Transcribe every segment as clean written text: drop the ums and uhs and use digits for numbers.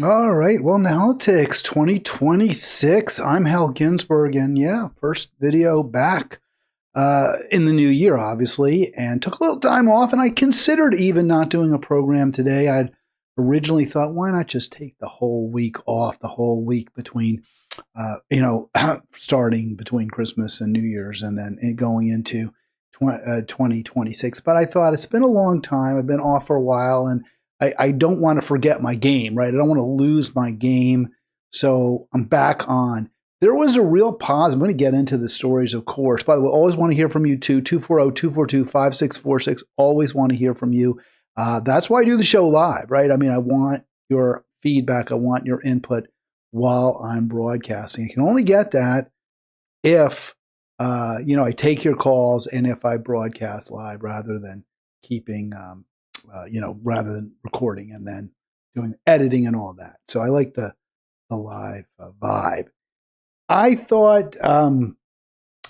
All right. Well, Halitics 2026. I'm Hal Ginsberg, and yeah, first video back in the new year, obviously, and took a little time off. And I considered even not doing a program today. I'd originally thought, why not just take the whole week off, the whole week between, starting between Christmas and New Year's, and then going into 2026. But I thought it's been a long time. I've been off for a while, and I don't want to forget my game, right? I don't want to lose my game. So I'm back on. There was a real pause. I'm going to get into the stories, of course. By the way, always want to hear from you too. 240-242-5646. Always want to hear from you. That's why I do the show live, right? I mean, I want your feedback. I want your input while I'm broadcasting. You can only get that if, I take your calls and if I broadcast live rather than keeping, rather than recording and then doing editing and all that. So I like the live vibe. I thought, a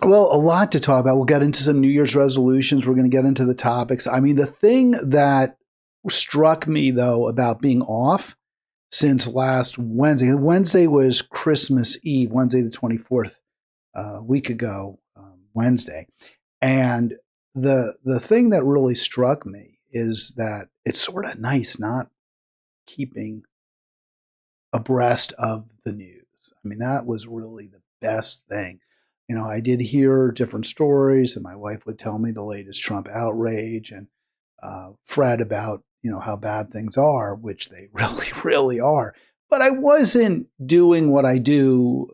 lot to talk about. We'll get into some New Year's resolutions. We're going to get into the topics. I mean, the thing that struck me, though, about being off since last Wednesday, Wednesday was Christmas Eve, Wednesday the 24th, a week ago, Wednesday. And the thing that really struck me is that it's sort of nice not keeping abreast of the news. I mean, that was really the best thing. I did hear different stories, and my wife would tell me the latest Trump outrage and fret about, how bad things are, which they really, really are. But I wasn't doing what I do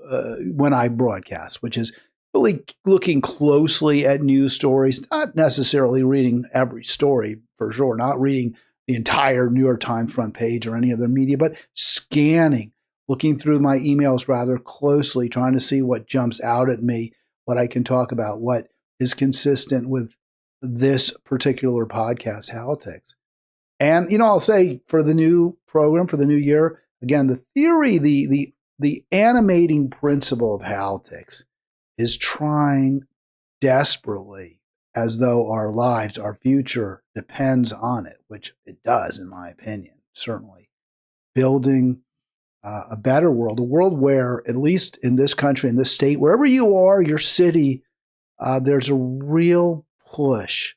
when I broadcast, which is really looking closely at news stories, not necessarily reading every story for sure, not reading the entire New York Times front page or any other media, but scanning, looking through my emails rather closely, trying to see what jumps out at me, what I can talk about, what is consistent with this particular podcast, Halitics. And, I'll say for the new program, for the new year, again, the theory, the animating principle of Halitics is trying desperately, as though our lives, our future depends on it, which it does, in my opinion, certainly. Building a better world, a world where, at least in this country, in this state, wherever you are, your city, there's a real push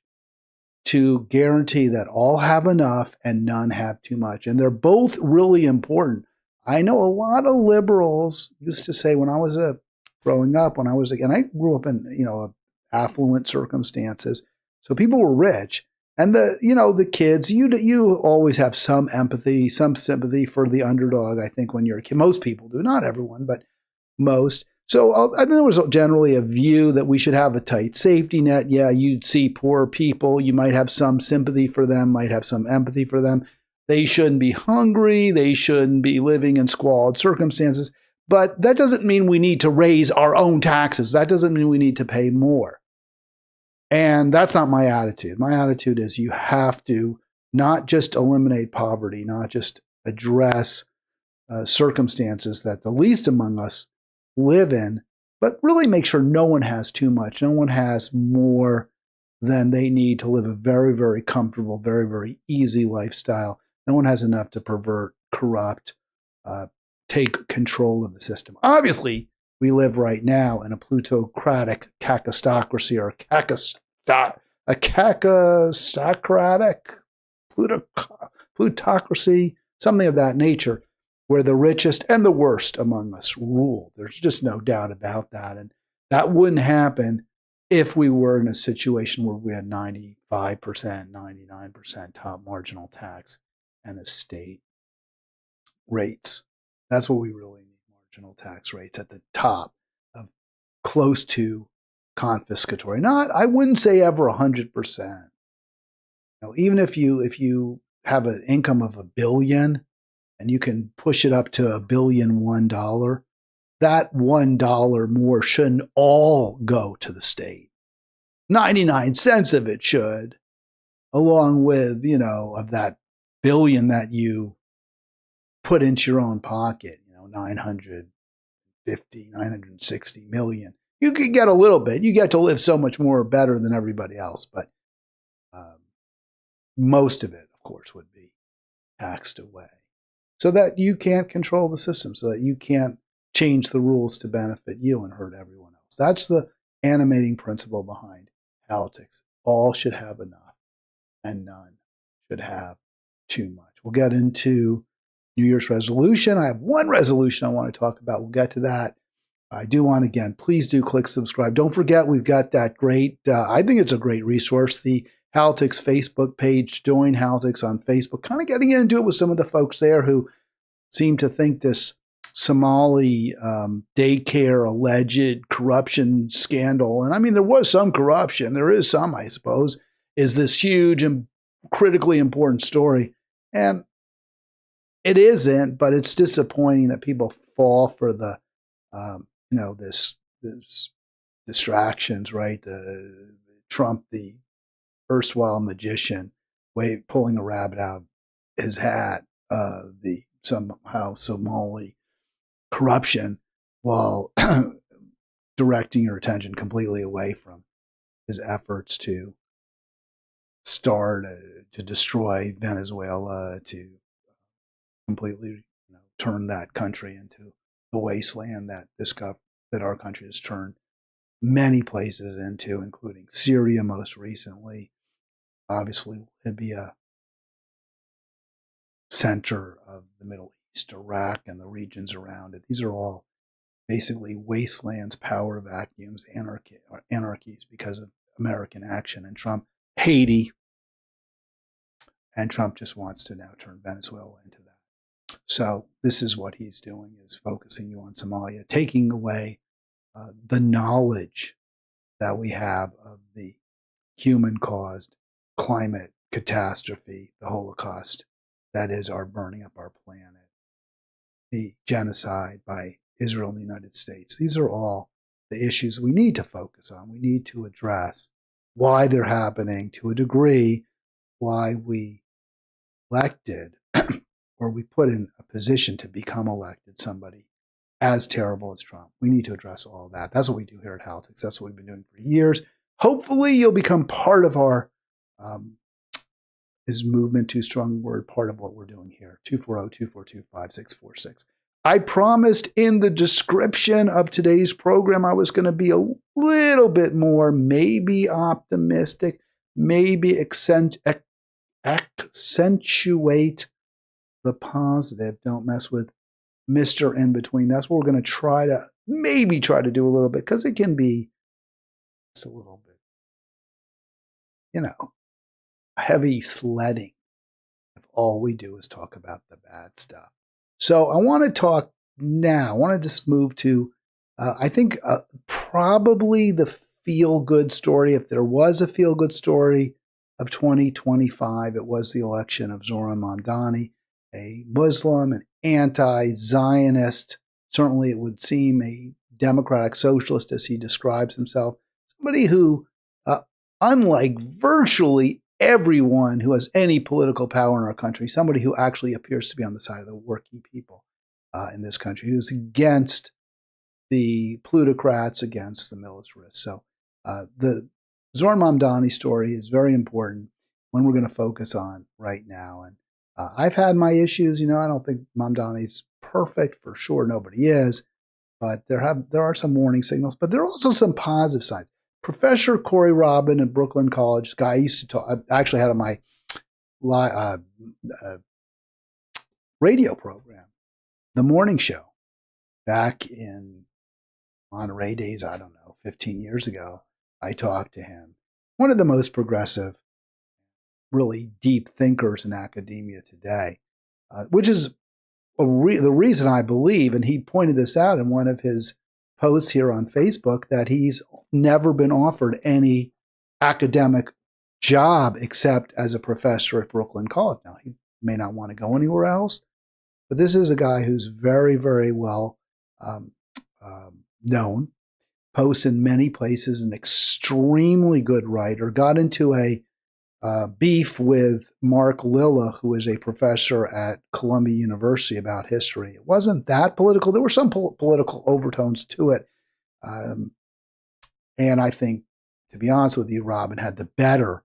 to guarantee that all have enough and none have too much. And they're both really important. I know a lot of liberals used to say when I was growing up, and I grew up in, affluent circumstances. So people were rich. And the kids, you always have some empathy, some sympathy for the underdog, I think, when you're a kid. Most people do, not everyone, but most. So I think there was generally a view that we should have a tight safety net. Yeah, you'd see poor people. You might have some sympathy for them, might have some empathy for them. They shouldn't be hungry. They shouldn't be living in squalid circumstances. But that doesn't mean we need to raise our own taxes. That doesn't mean we need to pay more. And that's not my attitude. My attitude is you have to not just eliminate poverty, not just address circumstances that the least among us live in, but really make sure no one has too much. No one has more than they need to live a very, very comfortable, very, very easy lifestyle. No one has enough to pervert, corrupt, take control of the system. Obviously, we live right now in a plutocratic kakistocracy, or a kakistocratic plutocracy, something of that nature, where the richest and the worst among us rule. There's just no doubt about that. And that wouldn't happen if we were in a situation where we had 95%, 99% top marginal tax and estate rates. That's what we really need, marginal tax rates at the top of close to confiscatory. Not, I wouldn't say ever 100%. Even if you have an income of $1 billion, and you can push it up to $1,000,000,001, that $1 more shouldn't all go to the state. 99 cents of it should, along with, of that billion that you put into your own pocket, 950, 960 million. You could get a little bit. You get to live so much more better than everybody else, but most of it, of course, would be taxed away. so that you can't control the system, so that you can't change the rules to benefit you and hurt everyone else. That's the animating principle behind Halitics. All should have enough, and none should have too much. We'll get into New Year's resolution. I have one resolution I want to talk about. We'll get to that. I do want, again, please do click subscribe. Don't forget, we've got that great, I think it's a great resource, the Halitics Facebook page. Join Halitics on Facebook. Kind of getting into it with some of the folks there who seem to think this Somali daycare alleged corruption scandal, and I mean, there was some corruption, there is some, I suppose, is this huge and critically important story. And it isn't, but it's disappointing that people fall for the, this distractions, right? The Trump, the erstwhile magician, pulling a rabbit out of his hat, the somehow Somali corruption, while directing your attention completely away from his efforts to to destroy Venezuela, to completely turn that country into the wasteland that our country has turned many places into, including Syria most recently, obviously Libya, center of the Middle East, Iraq, and the regions around it. These are all basically wastelands, power vacuums, anarchies because of American action. And Trump, Haiti, and Trump just wants to now turn Venezuela into that. So this is what he's doing, is focusing you on Somalia, taking away the knowledge that we have of the human-caused climate catastrophe, the Holocaust, that is our burning up our planet, the genocide by Israel and the United States. These are all the issues we need to focus on. We need to address why they're happening to a degree, why we elected or we put in a position to become elected somebody as terrible as Trump. We need to address all of that. That's what we do here at Halitics. That's what we've been doing for years. Hopefully you'll become part of our, is movement too strong a word, part of what we're doing here, 240-242-5646. I promised in the description of today's program I was going to be a little bit more maybe optimistic, maybe accentuate the positive. Don't mess with Mr. In between. That's what we're going to try to do a little bit, because it can be, it's a little bit, heavy sledding if all we do is talk about the bad stuff. So I want to talk now. I want to just move to, I think, probably the feel-good story. If there was a feel-good story of 2025, it was the election of Zoran Mamdani, a Muslim, an anti-Zionist, certainly it would seem a democratic socialist as he describes himself, somebody who, unlike virtually everyone who has any political power in our country, somebody who actually appears to be on the side of the working people in this country, who's against the plutocrats, against the militarists. So the Zoran Mamdani story is very important, one we're going to focus on right now. And I've had my issues. I don't think Mamdani's perfect, for sure. Nobody is. But there are some warning signals, but there are also some positive signs. Professor Corey Robin at Brooklyn College, this guy I used to talk, I actually had on my radio program, The Morning Show, back in Monterey days, I don't know, 15 years ago. I talked to him. One of the most progressive, really deep thinkers in academia today, which is the reason I believe, and he pointed this out in one of his posts here on Facebook, that he's never been offered any academic job except as a professor at Brooklyn College. Now, he may not want to go anywhere else, but this is a guy who's very, very well known, posts in many places, an extremely good writer, got into a beef with Mark Lilla, who is a professor at Columbia University, about history. It wasn't that political. There were some political overtones to it. And I think, to be honest with you, Robin had the better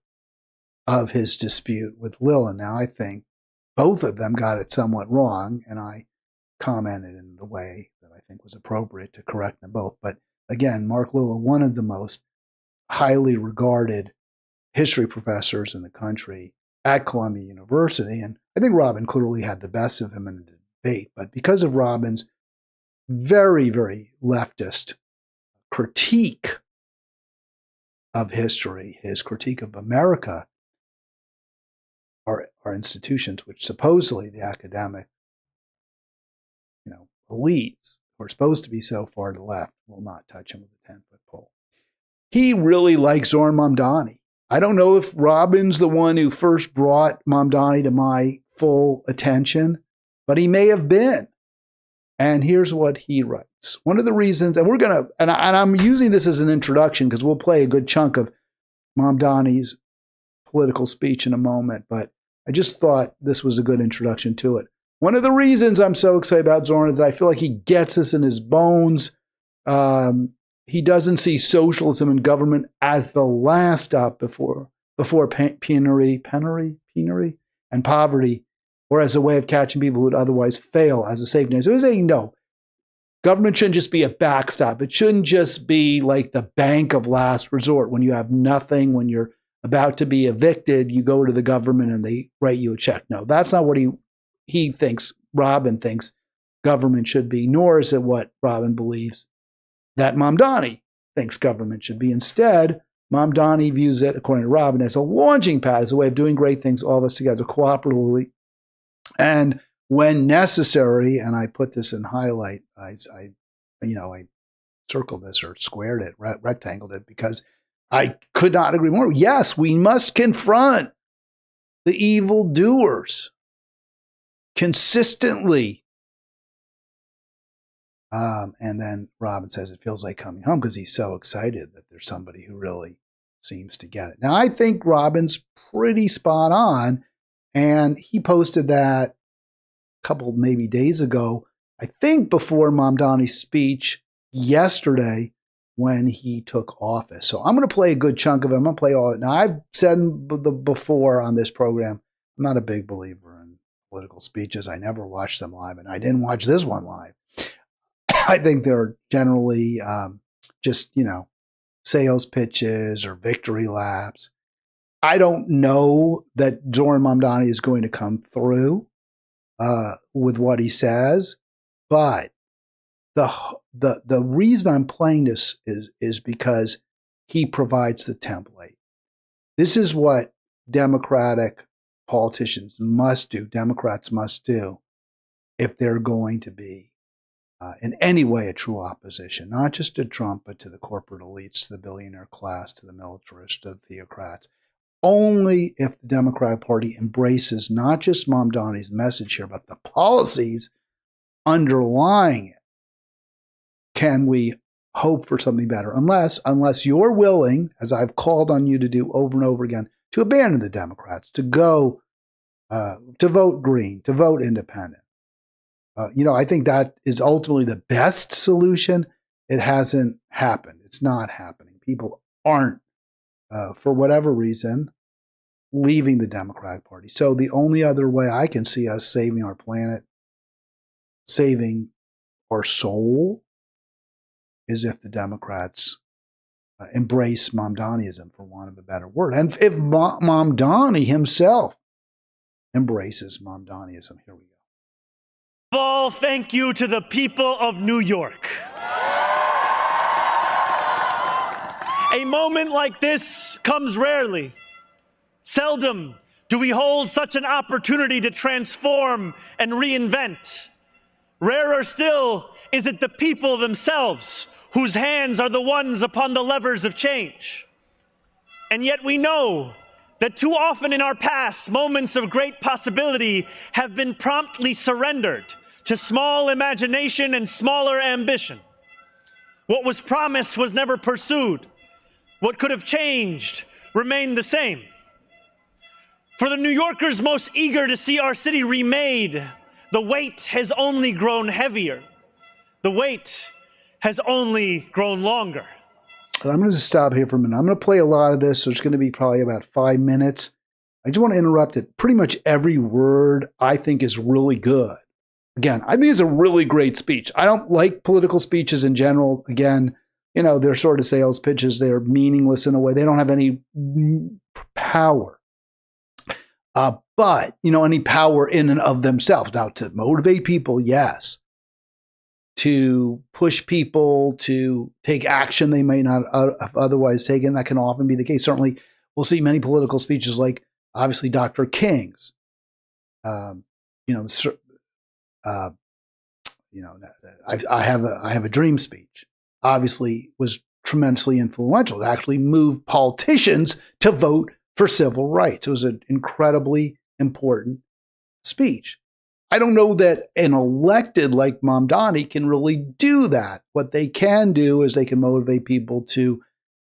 of his dispute with Lilla. Now, I think both of them got it somewhat wrong, and I commented in the way that I think was appropriate to correct them both. But again, Mark Lilla, one of the most highly regarded history professors in the country at Columbia University, and I think Robin clearly had the best of him in the debate. But because of Robin's very, very leftist critique of history, his critique of America, our institutions, which supposedly the academic, elites who are supposed to be so far to the left will not touch him with a 10-foot pole. He really likes Zoran Mamdani. I don't know if Robin's the one who first brought Mamdani to my full attention, but he may have been. And here's what he writes. One of the reasons, and I'm using this as an introduction because we'll play a good chunk of Mamdani's political speech in a moment, but I just thought this was a good introduction to it. One of the reasons I'm so excited about Zoran is that I feel like he gets us in his bones. He doesn't see socialism and government as the last stop before penury and poverty, or as a way of catching people who would otherwise fail as a safety net. So he's saying, no, government shouldn't just be a backstop. It shouldn't just be like the bank of last resort. When you have nothing, when you're about to be evicted, you go to the government and they write you a check. No, that's not what he thinks, Robin thinks government should be, nor is it what Robin believes that Mamdani thinks government should be. Instead, Mamdani views it, according to Robin, as a launching pad, as a way of doing great things, all of us together cooperatively. And when necessary, and I put this in highlight, I circled this or squared it, rectangled it, because I could not agree more. Yes, we must confront the evildoers consistently. And then Robin says it feels like coming home because he's so excited that there's somebody who really seems to get it. Now, I think Robin's pretty spot on, and he posted that a couple maybe days ago, I think before Mamdani's speech yesterday when he took office. So I'm going to play a good chunk of it. I'm going to play all of it. Now, I've said before on this program, I'm not a big believer in political speeches. I never watch them live, and I didn't watch this one live. I think they're generally just, sales pitches or victory laps. I don't know that Zoran Mamdani is going to come through with what he says, but the reason I'm playing this is because he provides the template. This is what Democratic politicians must do, Democrats must do, if they're going to be in any way a true opposition, not just to Trump, but to the corporate elites, to the billionaire class, to the militarists, to the theocrats. Only if the Democratic Party embraces not just Mamdani's message here, but the policies underlying it, can we hope for something better. Unless you're willing, as I've called on you to do over and over again, to abandon the Democrats, to go, to vote green, to vote independent. I think that is ultimately the best solution. It hasn't happened. It's not happening. People aren't, for whatever reason, leaving the Democratic Party. So the only other way I can see us saving our planet, saving our soul, is if the Democrats embrace Mamdaniism, for want of a better word. And if Mamdani himself embraces Mamdaniism, here we go. All thank you to the people of New York. A moment like this comes rarely. Seldom do we hold such an opportunity to transform and reinvent. Rarer still is it the people themselves whose hands are the ones upon the levers of change. And yet we know that too often in our past, moments of great possibility have been promptly surrendered to small imagination and smaller ambition. What was promised was never pursued. What could have changed remained the same. For the New Yorkers most eager to see our city remade, the weight has only grown heavier. The wait has only grown longer. I'm going to stop here for a minute. I'm going to play a lot of this. So it's going to be probably about 5 minutes. I just want to interrupt it. Pretty much every word I think is really good. Again, I think it's a really great speech. I don't like political speeches in general. Again, they're sort of sales pitches. They're meaningless in a way. They don't have any power. But, any power in and of themselves. Now, to motivate people, yes. To push people to take action they may not have otherwise taken, that can often be the case. Certainly, we'll see many political speeches like, obviously, Dr. King's. I have a dream speech. Obviously, was tremendously influential. It actually moved politicians to vote for civil rights. It was an incredibly important speech. I don't know that an elected like Mamdani can really do that. What they can do is they can motivate people to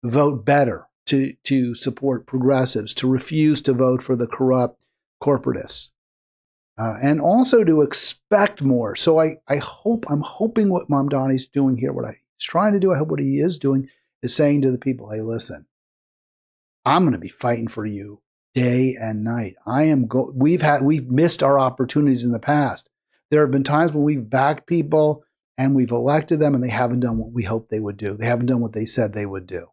vote better, to support progressives, to refuse to vote for the corrupt corporatists, and also to expect more. So I'm hoping what Mamdani's doing here, what he's trying to do, I hope what he is doing is saying to the people, hey, listen, I'm going to be fighting for you day and night. We've missed our opportunities in the past. There have been times when we've backed people and we've elected them and they haven't done what we hoped they would do. They haven't done what they said they would do.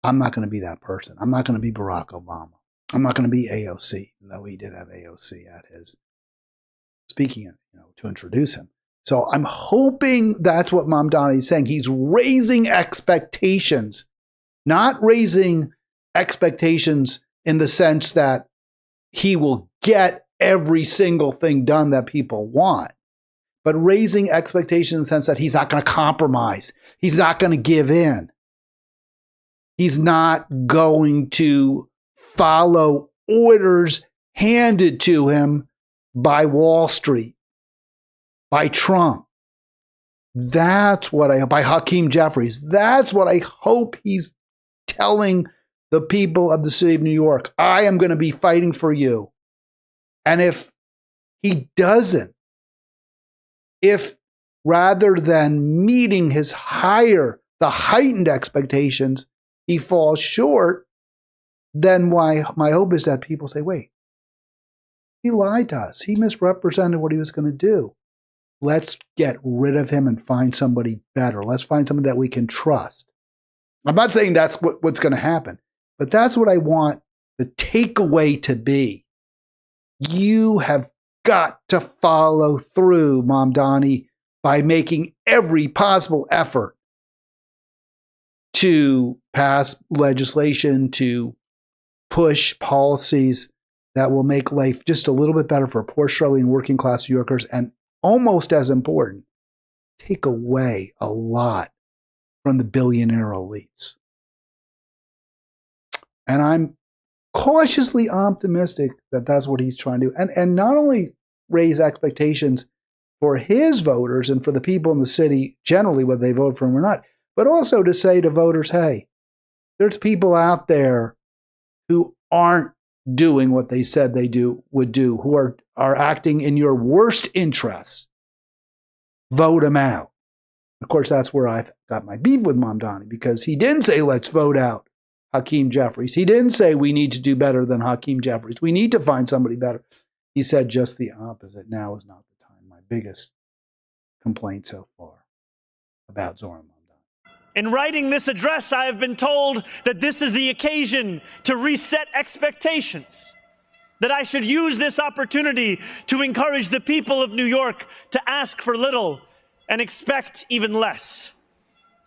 I'm not going to be that person. I'm not going to be Barack Obama. I'm not going to be AOC, though he did have AOC at his speaking, to introduce him. So I'm hoping that's what Mamdani is saying. He's raising expectations, not raising expectations in the sense that he will get every single thing done that people want, but raising expectations in the sense that he's not going to compromise. He's not going to give in. He's not going to follow orders handed to him by Wall Street, by Trump. That's what by Hakeem Jeffries. That's what I hope he's telling the people of the city of New York. I am going to be fighting for you. And if he doesn't, if rather than meeting the heightened expectations, he falls short, then my hope is that people say, wait, he lied to us. He misrepresented what he was going to do. Let's get rid of him and find somebody better. Let's find somebody that we can trust. I'm not saying that's what's going to happen, but that's what I want the takeaway to be. You have got to follow through, Mamdani, by making every possible effort to pass legislation, to push policies that will make life just a little bit better for poor, struggling, working class New Yorkers, and almost as important, take away a lot from the billionaire elites. And I'm cautiously optimistic that that's what he's trying to do. And not only raise expectations for his voters and for the people in the city generally, whether they vote for him or not, but also to say to voters, hey, there's people out there who aren't doing what they said they would do, who are acting in your worst interests. Vote them out. Of course, that's where I've got my beef with Mamdani, because he didn't say, let's vote out Hakeem Jeffries. He didn't say we need to do better than Hakeem Jeffries. We need to find somebody better. He said just the opposite. Now is not the time. My biggest complaint so far about Zoran Mamdani. In writing this address, I have been told that this is the occasion to reset expectations, that I should use this opportunity to encourage the people of New York to ask for little and expect even less.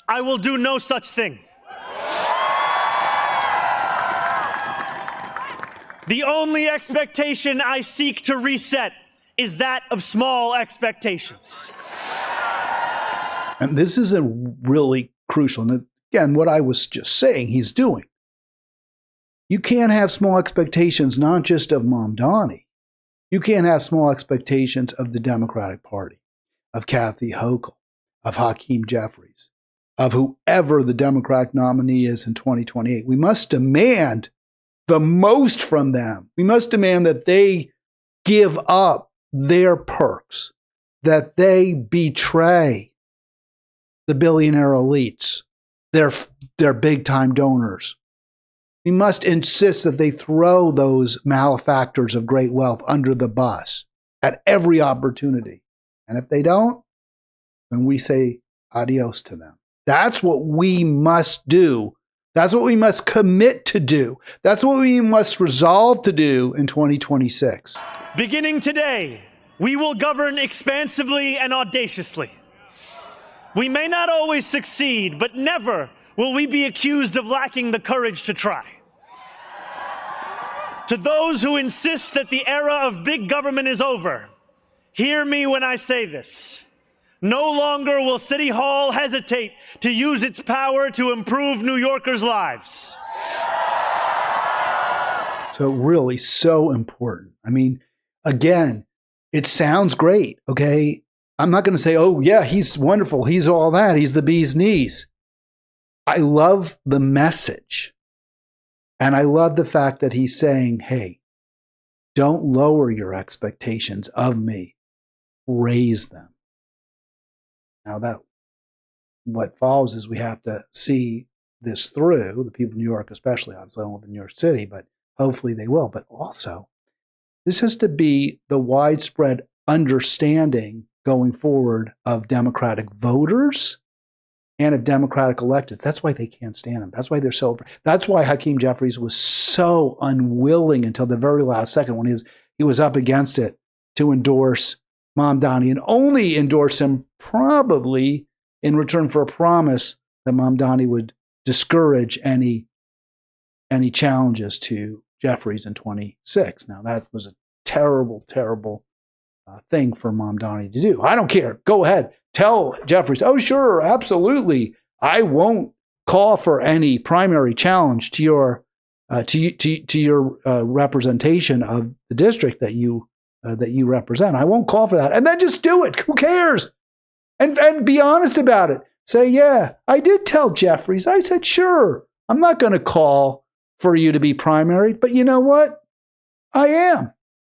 I will do no such thing. The only expectation I seek to reset is that of small expectations. And this is a really crucial, and again, what I was just saying he's doing. You can't have small expectations, not just of Mamdani. You can't have small expectations of the Democratic Party, of Kathy Hochul, of Hakeem Jeffries, of whoever the Democratic nominee is in 2028. We must demand the most from them. We must demand that they give up their perks, that they betray the billionaire elites, their big-time donors, We must insist that they throw those malefactors of great wealth under the bus at every opportunity. And if they don't, then we say adios to them. That's what we must do. That's what we must commit to do. That's what we must resolve to do in 2026. Beginning today, we will govern expansively and audaciously. We may not always succeed, but never will we be accused of lacking the courage to try. To those who insist that the era of big government is over, hear me when I say this. No longer will City Hall hesitate to use its power to improve New Yorkers' lives. So really so important. I mean, again, it sounds great, okay? I'm not going to say, oh, yeah, he's wonderful. He's all that. He's the bee's knees. I love the message. And I love the fact that he's saying, hey, don't lower your expectations of me. Raise them. Now that what follows is we have to see this through, the people in New York especially. Obviously, I don't live in New York City, but hopefully they will. But also, this has to be the widespread understanding going forward of Democratic voters and of Democratic electeds. That's why they can't stand him. That's why they're so. That's why Hakeem Jeffries was so unwilling until the very last second when he was up against it to endorse Mamdani, and only endorse him probably in return for a promise that Mamdani would discourage any challenges to Jeffries in 26. Now that was a terrible, terrible thing for Mamdani to do. I don't care. Go ahead. Tell Jeffries, oh, sure, absolutely. I won't call for any primary challenge to your representation of the district that you represent. I won't call for that. And then just do it. Who cares? And be honest about it. Say, yeah, I did tell Jeffries. I said, sure, I'm not going to call for you to be primary, but you know what? I am.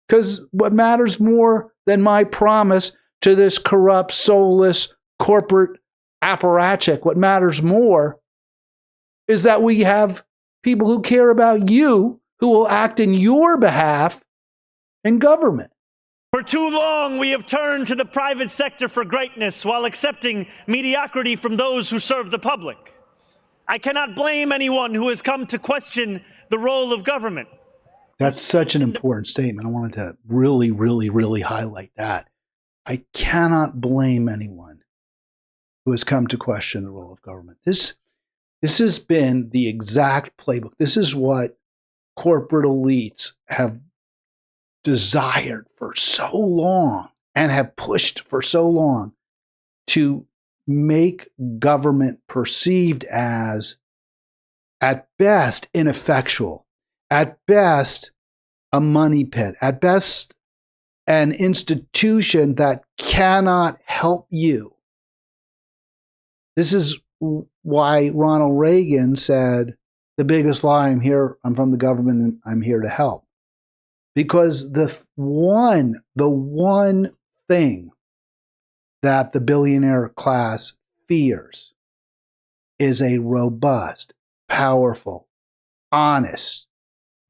Because what matters more than my promise to this corrupt, soulless corporate apparatchik, what matters more is that we have people who care about you, who will act in your behalf in government. For too long, we have turned to the private sector for greatness while accepting mediocrity from those who serve the public. I cannot blame anyone who has come to question the role of government. That's such an important statement. I wanted to really, really, really highlight that. I cannot blame anyone who has come to question the role of government. This has been the exact playbook. This is what corporate elites have desired for so long and have pushed for so long to make government perceived as, at best, ineffectual, at best, a money pit, at best, an institution that cannot help you. This is why Ronald Reagan said, the biggest lie, I'm from the government and I'm here to help. Because the one thing that the billionaire class fears is a robust, powerful, honest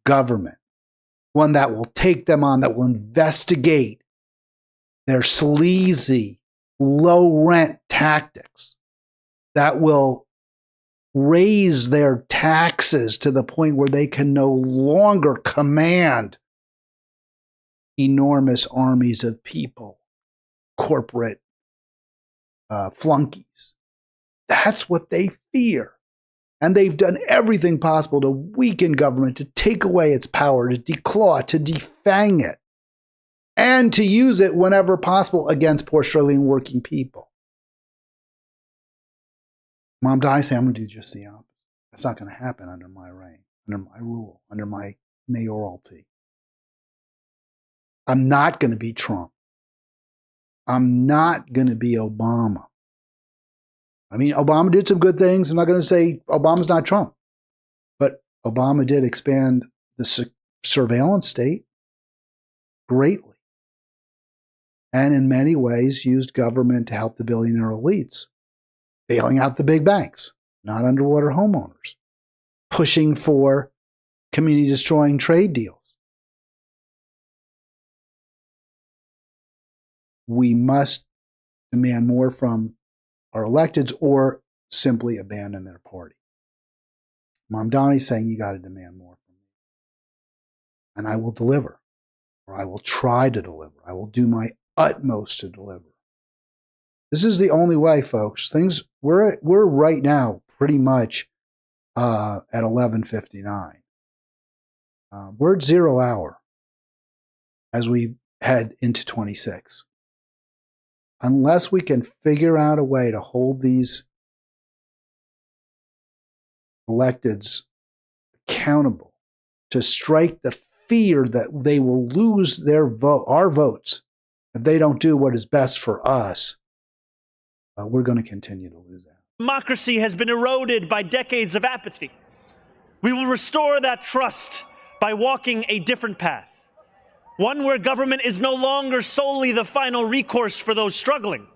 government. One that will take them on, that will investigate their sleazy, low-rent tactics, that will raise their taxes to the point where they can no longer command enormous armies of people, corporate flunkies. That's what they fear. And they've done everything possible to weaken government, to take away its power, to declaw, to defang it, and to use it whenever possible against poor, struggling, working people. Mamdani say, I'm going to do just the opposite. That's not going to happen under my reign, under my rule, under my mayoralty. I'm not going to be Trump. I'm not going to be Obama. I mean, Obama did some good things. I'm not going to say Obama's not Trump. But Obama did expand the surveillance state greatly. And in many ways used government to help the billionaire elites, bailing out the big banks, not underwater homeowners, pushing for community destroying trade deals. We must demand more from our electeds or simply abandon their party. Mamdani's saying you got to demand more from me. And I will deliver, or I will try to deliver. I will do my utmost to deliver. This is the only way, folks. We're right now pretty much at 11:59. We're at 0 hour as we head into 26. Unless we can figure out a way to hold these electeds accountable, to strike the fear that they will lose their vote, our votes, if they don't do what is best for us, we're going to continue to lose that. Democracy has been eroded by decades of apathy. We will restore that trust by walking a different path. One where government is no longer solely the final recourse for those struggling.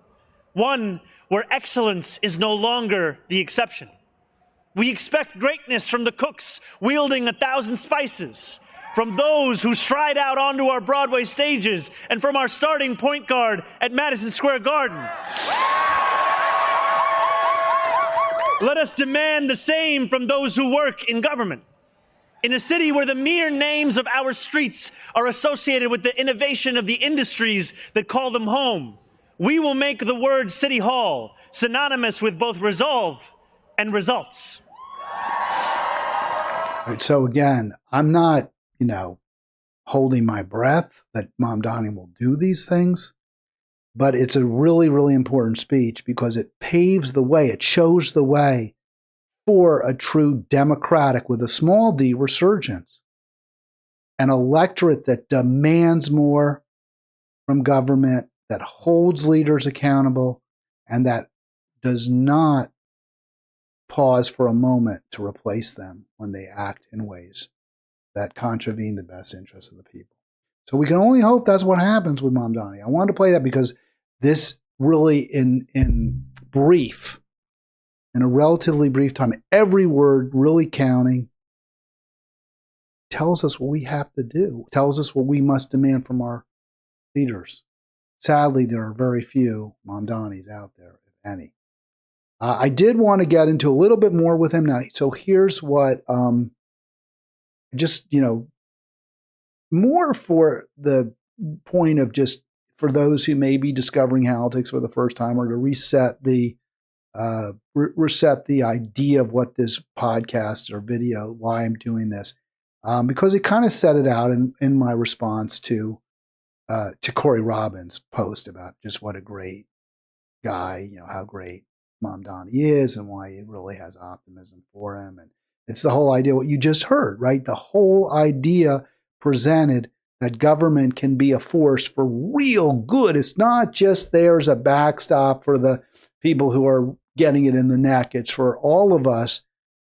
One where excellence is no longer the exception. We expect greatness from the cooks wielding 1,000 spices, from those who stride out onto our Broadway stages, and from our starting point guard at Madison Square Garden. Let us demand the same from those who work in government. In a city where the mere names of our streets are associated with the innovation of the industries that call them home, we will make the word City Hall synonymous with both resolve and results. All right, so again, I'm not, holding my breath that Mamdani will do these things, but it's a really, really important speech because it paves the way, it shows the way for a true democratic, with a small d, resurgence. An electorate that demands more from government, that holds leaders accountable, and that does not pause for a moment to replace them when they act in ways that contravene the best interests of the people. So we can only hope that's what happens with Mamdani. I wanted to play that because this really, in brief, in a relatively brief time, every word really counting, tells us what we have to do, tells us what we must demand from our leaders. Sadly, there are very few Mamdanis out there, if any. I did want to get into a little bit more with him now. So here's what, more for the point of just for those who may be discovering Halitics for the first time, or to reset the idea of what this podcast or video, why I'm doing this, because it kind of set it out in my response to Corey Robbins' post about just what a great guy, how great Mamdani is and why he really has optimism for him. And it's the whole idea, what you just heard, right? The whole idea presented that government can be a force for real good. It's not just there as a backstop for the people who are getting it in the neck. It's for all of us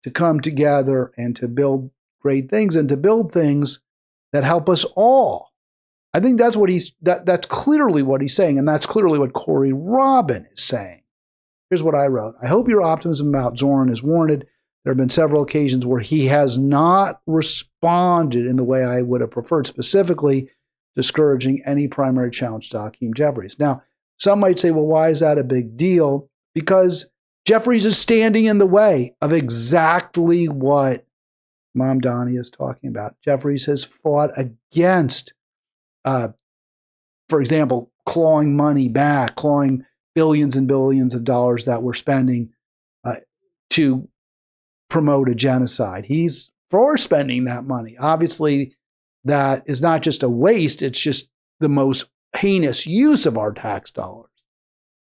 to come together and to build great things and to build things that help us all. I think that's what that's clearly what he's saying, and that's clearly what Corey Robin is saying. Here's what I wrote. I hope your optimism about Zoran is warranted. There have been several occasions where he has not responded in the way I would have preferred, specifically discouraging any primary challenge to Hakeem Jeffries. Now, some might say, well, why is that a big deal? Because Jeffries is standing in the way of exactly what Mamdani is talking about. Jeffries has fought against, for example, clawing money back, clawing billions and billions of dollars that we're spending to promote a genocide. He's for spending that money. Obviously, that is not just a waste, it's just the most heinous use of our tax dollars.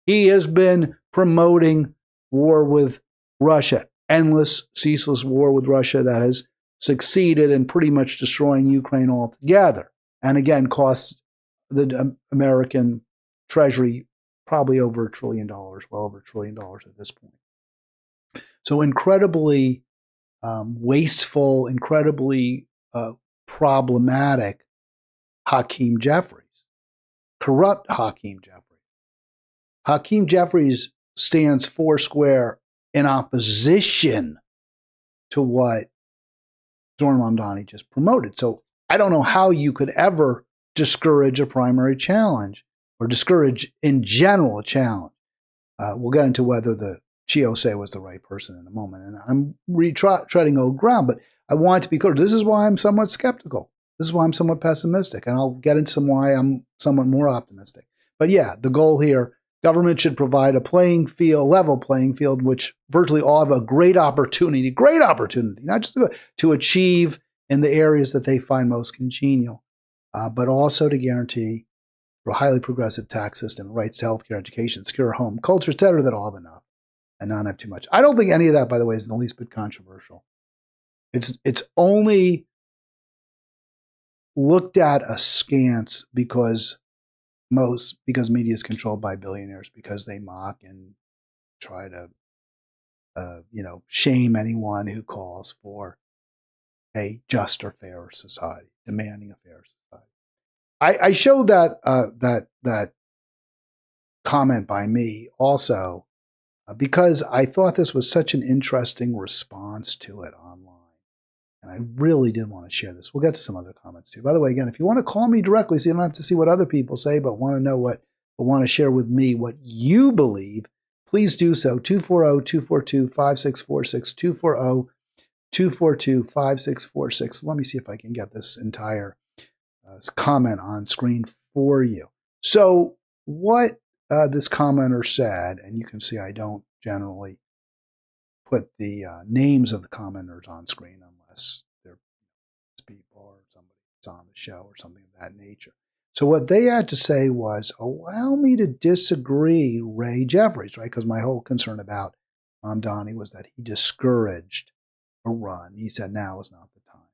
He has been promoting war with Russia, endless, ceaseless war with Russia that has succeeded in pretty much destroying Ukraine altogether. And again, costs the American Treasury probably over $1 trillion, well over $1 trillion at this point. So incredibly wasteful, incredibly problematic Hakeem Jeffries, corrupt Hakeem Jeffries. Hakeem Jeffries stands foursquare in opposition to what Zoran Mamdani just promoted. So I don't know how you could ever discourage a primary challenge or discourage in general a challenge. We'll get into whether the Chiose was the right person in a moment. And I'm treading old ground, but I want to be clear. This is why I'm somewhat skeptical. This is why I'm somewhat pessimistic. And I'll get into why I'm somewhat more optimistic. But yeah, the goal here, government should provide a level playing field, which virtually all have a great opportunity, not just to achieve in the areas that they find most congenial, but also to guarantee a highly progressive tax system, rights to healthcare, education, secure home, culture, et cetera, that all have enough and not have too much. I don't think any of that, by the way, is in the least bit controversial. It's only looked at askance because media is controlled by billionaires, because they mock and try to shame anyone who calls for a just or fair society, demanding a fair society. I showed that comment by me also because I thought this was such an interesting response to it online. And I really did want to share this. We'll get to some other comments too. By the way, again, if you want to call me directly so you don't have to see what other people say, but want to know but want to share with me what you believe, please do so. 240-242-5646, 240-242-5646. Let me see if I can get this entire comment on screen for you. So what this commenter said, and you can see I don't generally put the names of the commenters on screen unless they're people or somebody that's on the show or something of that nature. So what they had to say was, allow me to disagree, Ray Jeffries, right? Because my whole concern about Mamdani was that he discouraged a run. He said now is not the time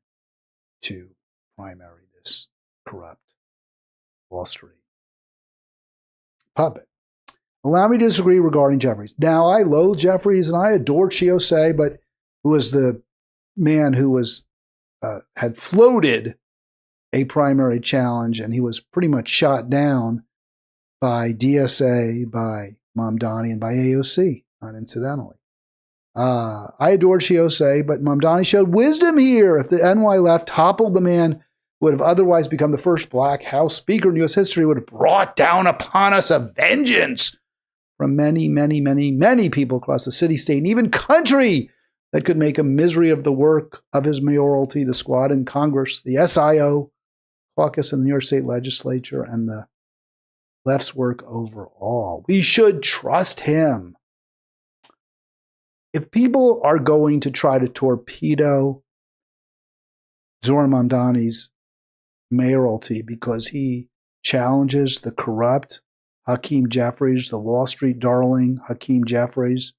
to primary this corrupt Wall Street puppet. Allow me to disagree regarding Jeffries. Now, I loathe Jeffries and I adore Chiose, but who was the man who was had floated a primary challenge, and he was pretty much shot down by DSA, by Mamdani, and by AOC, not incidentally. I adored Chiose, but Mamdani showed wisdom here. If the NY left toppled the man who would have otherwise become the first black House Speaker in U.S. history, would have brought down upon us a vengeance from many, many, many, many people across the city, state, and even country that could make a misery of the work of his mayoralty, the squad in Congress, the SIO caucus in the New York State legislature, and the left's work overall. We should trust him. If people are going to try to torpedo Zoran Mamdani's mayoralty because he challenges the corrupt Hakeem Jeffries, the Wall Street darling Hakeem Jeffries,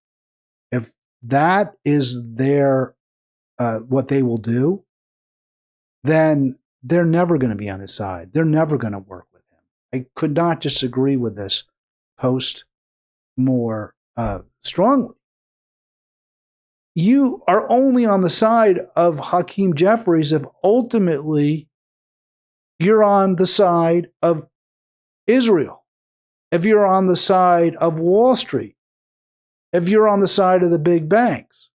if that is their what they will do, then they're never going to be on his side. They're never going to work with him. I could not disagree with this post more strongly. You are only on the side of Hakeem Jeffries if ultimately you're on the side of Israel, if you're on the side of Wall Street, if you're on the side of the big banks,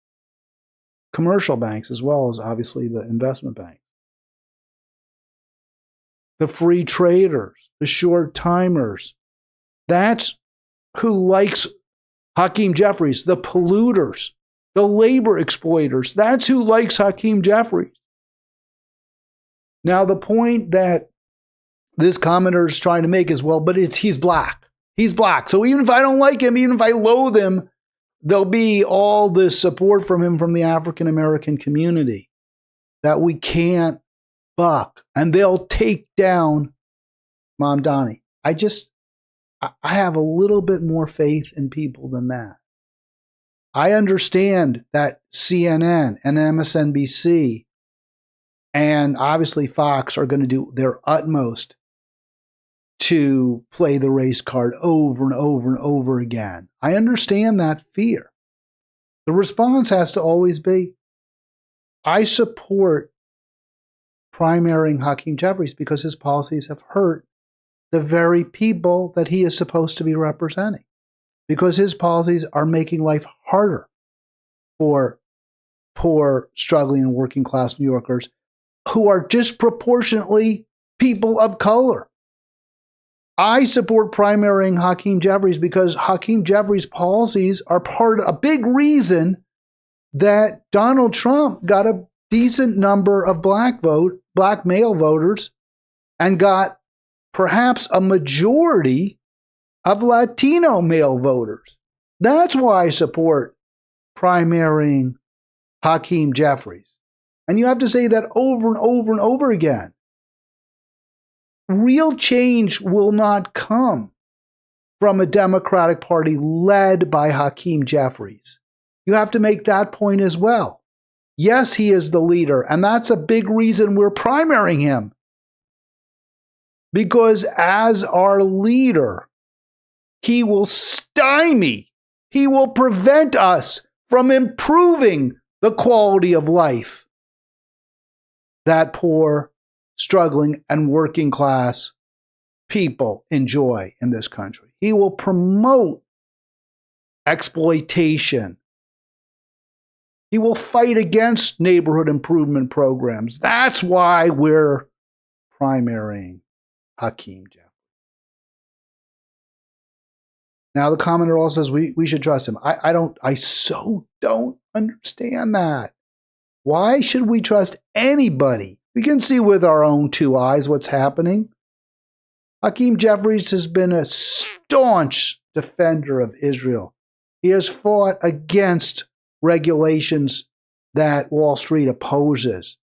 commercial banks, as well as obviously the investment banks, the free traders, the short timers. That's who likes Hakeem Jeffries, the polluters, the labor exploiters. That's who likes Hakeem Jeffries. Now, the point that this commenter is trying to make is, well, but he's black. He's black. So even if I don't like him, even if I loathe him, there'll be all this support from him from the African American community that we can't buck, and they'll take down Mamdani. I have a little bit more faith in people than that. I understand that CNN and MSNBC and obviously Fox are going to do their utmost to play the race card over and over and over again. I understand that fear. The response has to always be, I support primarying Hakeem Jeffries because his policies have hurt the very people that he is supposed to be representing, because his policies are making life harder for poor, struggling, and working class New Yorkers who are disproportionately people of color. I support primarying Hakeem Jeffries because Hakeem Jeffries' policies are a big reason that Donald Trump got a decent number of black male voters and got perhaps a majority of Latino male voters. That's why I support primarying Hakeem Jeffries. And you have to say that over and over and over again. Real change will not come from a Democratic Party led by Hakeem Jeffries. You have to make that point as well. Yes, he is the leader, and that's a big reason we're primarying him. Because as our leader, he will stymie, he will prevent us from improving the quality of life that poor, struggling, and working class people enjoy in this country. He will promote exploitation. He will fight against neighborhood improvement programs. That's why we're primarying Hakeem Jeffries. Now the commenter also says we should trust him. I so don't understand that. Why should we trust anybody? We can see with our own two eyes what's happening. Hakeem Jeffries has been a staunch defender of Israel. He has fought against regulations that Wall Street opposes.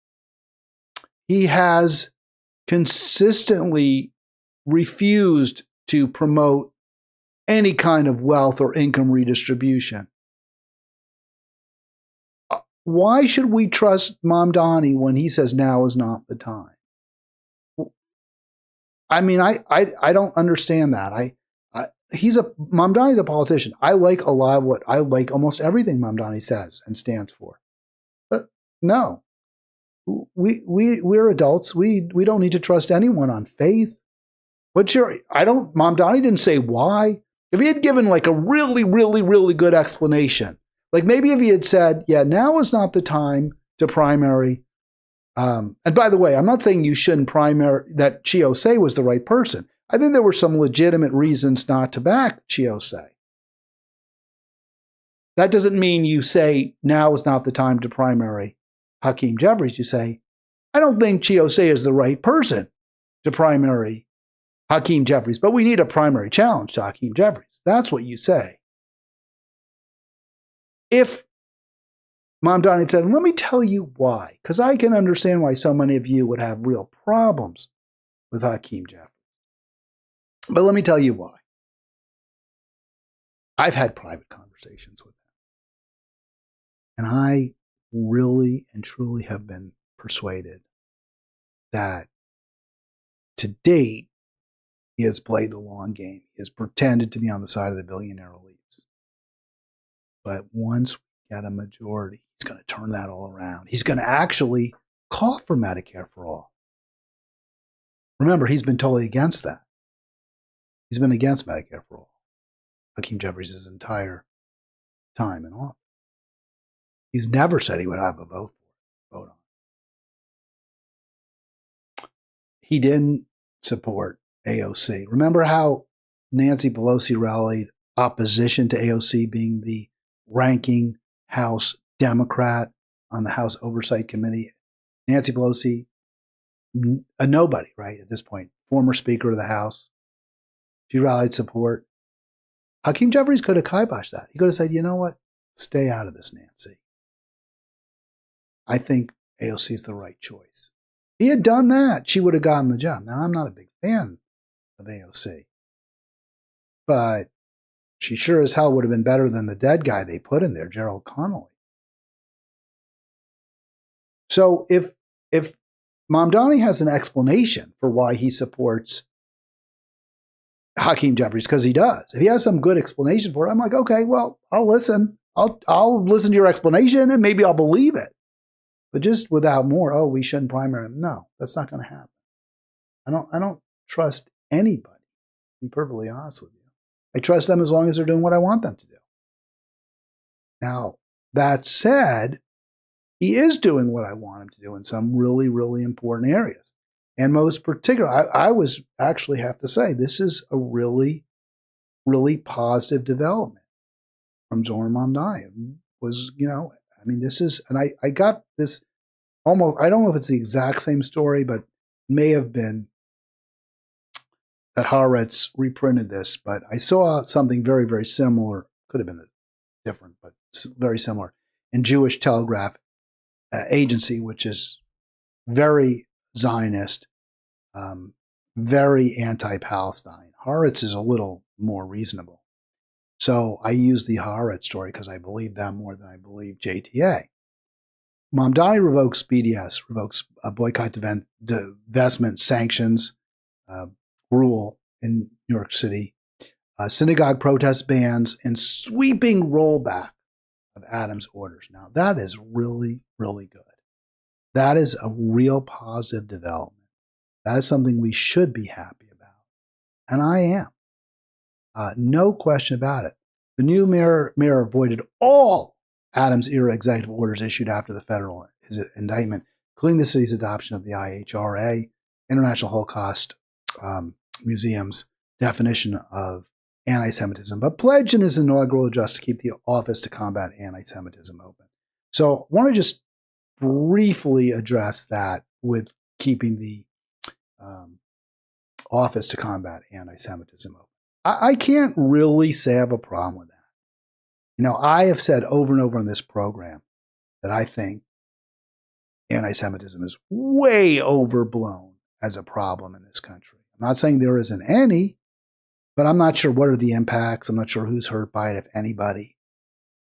He has consistently refused to promote any kind of wealth or income redistribution. Why should we trust Mamdani when he says now is not the time? I mean, I don't understand that. Mamdani's a politician. I like a lot of I like almost everything Mamdani says and stands for. But no, we're adults. We don't need to trust anyone on faith. Mamdani didn't say why. If he had given like a really, really, really good explanation, like maybe if he had said, yeah, now is not the time to primary. And by the way, I'm not saying you shouldn't primary, that Chiosei was the right person. I think there were some legitimate reasons not to back Chiosei. That doesn't mean you say now is not the time to primary Hakeem Jeffries. You say, I don't think Chiosei is the right person to primary Hakeem Jeffries, but we need a primary challenge to Hakeem Jeffries. That's what you say. If Mamdani said, let me tell you why, because I can understand why so many of you would have real problems with Hakeem Jeffries. But let me tell you why. I've had private conversations with him. And I really and truly have been persuaded that to date, he has played the long game. He has pretended to be on the side of the billionaire elites. But once we get a majority, he's going to turn that all around. He's going to actually call for Medicare for all. Remember, he's been totally against that. He's been against Medicare for all. Hakeem Jeffries' entire time in office. He's never said he would have a vote on. He didn't support AOC. Remember how Nancy Pelosi rallied opposition to AOC being the ranking House Democrat on the House Oversight Committee? Nancy Pelosi, a nobody, right, at this point, former Speaker of the House. She rallied support. Hakeem Jeffries could have kiboshed that. He could have said, you know what? Stay out of this, Nancy. I think AOC is the right choice. If he had done that, she would have gotten the job. Now, I'm not a big fan of AOC, but she sure as hell would have been better than the dead guy they put in there, Gerald Connolly. So if Mamdani has an explanation for why he supports Hakeem Jeffries, because he does. If he has some good explanation for it, I'm like, okay, well, I'll listen. I'll listen to your explanation and maybe I'll believe it. But just without more, oh, we shouldn't primary him. No, that's not going to happen. I don't trust anybody, to be perfectly honest with you. I trust them as long as they're doing what I want them to do. Now, that said, he is doing what I want him to do in some really, really important areas. And most particular, I was actually have to say, this is a really, really positive development from Zoran Mamdani. It was, I mean, this is, and I got this almost, I don't know if it's the exact same story, but may have been that Haaretz reprinted this, but I saw something very, very similar, could have been different, but very similar, in Jewish Telegraph Agency, which is very Zionist, very anti-Palestine. Haaretz is a little more reasonable. So I use the Haaretz story because I believe them more than I believe JTA. Mamdani revokes BDS, revokes a boycott, divestment, sanctions rule in New York City, synagogue protest bans, and sweeping rollback of Adams' orders. Now, that is really, really good. That is a real positive development. That is something we should be happy about. And I am. No question about it. The new mayor avoided all Adams-era executive orders issued after the federal indictment, including the city's adoption of the IHRA, International Holocaust Museum's definition of anti-Semitism, but pledged in his inaugural address to keep the Office to Combat Anti-Semitism open. So I want to just briefly address that with keeping the Office to Combat Anti-Semitism open. I can't really say I have a problem with that. I have said over and over on this program that I think anti-Semitism is way overblown as a problem in this country. I'm not saying there isn't any, but I'm not sure what are the impacts. I'm not sure who's hurt by it, if anybody.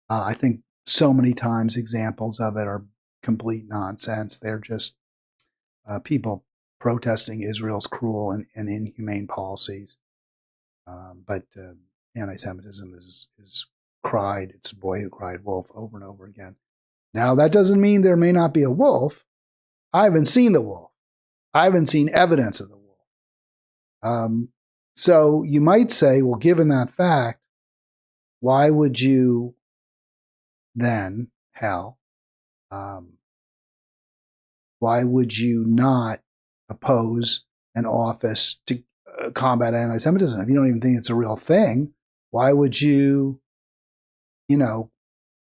I think so many times examples of it are complete nonsense. They're just people protesting Israel's cruel and inhumane policies. But anti-Semitism is cried, it's a boy who cried wolf over and over again. Now, that doesn't mean there may not be a wolf. I haven't seen the wolf. I haven't seen evidence of the wolf. So you might say, well, given that fact, why would you then, why would you not oppose an office to combat anti-Semitism? If you don't even think it's a real thing, why would you,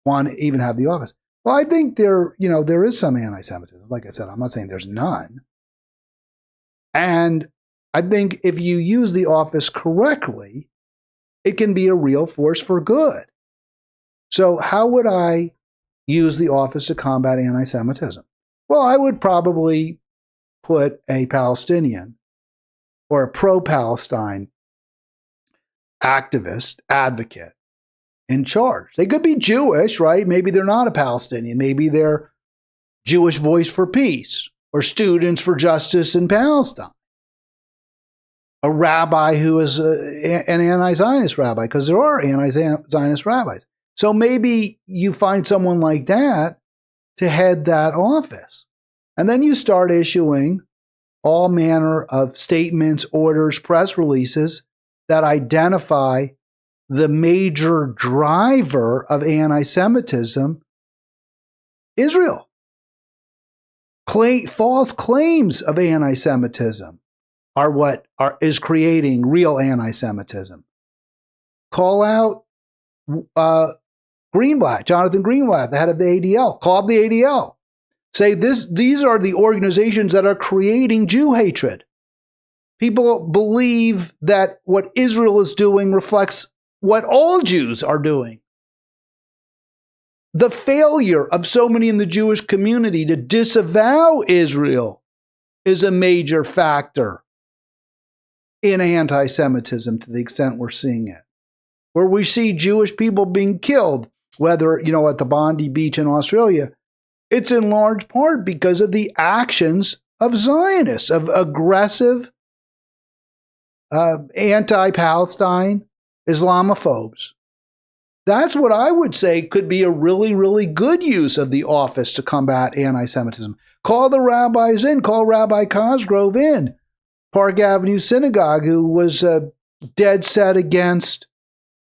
want to even have the office? Well, I think there is some anti-Semitism. Like I said, I'm not saying there's none. And I think if you use the office correctly, it can be a real force for good. So how would I use the office to combat anti-Semitism? Well, I would probably put a Palestinian or a pro-Palestine advocate in charge. They could be Jewish, right? Maybe they're not a Palestinian. Maybe they're Jewish Voice for Peace or Students for Justice in Palestine. A rabbi who is an anti-Zionist rabbi, because there are anti-Zionist rabbis. So maybe you find someone like that to head that office. And then you start issuing all manner of statements, orders, press releases that identify the major driver of anti-Semitism, Israel. False claims of anti-Semitism are what is creating real anti-Semitism. Call out Greenblatt, Jonathan Greenblatt, the head of the ADL. Call up the ADL. Say these are the organizations that are creating Jew hatred. People believe that what Israel is doing reflects what all Jews are doing. The failure of so many in the Jewish community to disavow Israel is a major factor in anti-Semitism to the extent we're seeing it. Where we see Jewish people being killed, whether, at the Bondi Beach in Australia, it's in large part because of the actions of Zionists, of aggressive, anti-Palestine Islamophobes. That's what I would say could be a really, really good use of the office to combat anti-Semitism. Call the rabbis in. Call Rabbi Cosgrove in. Park Avenue Synagogue, who was dead set against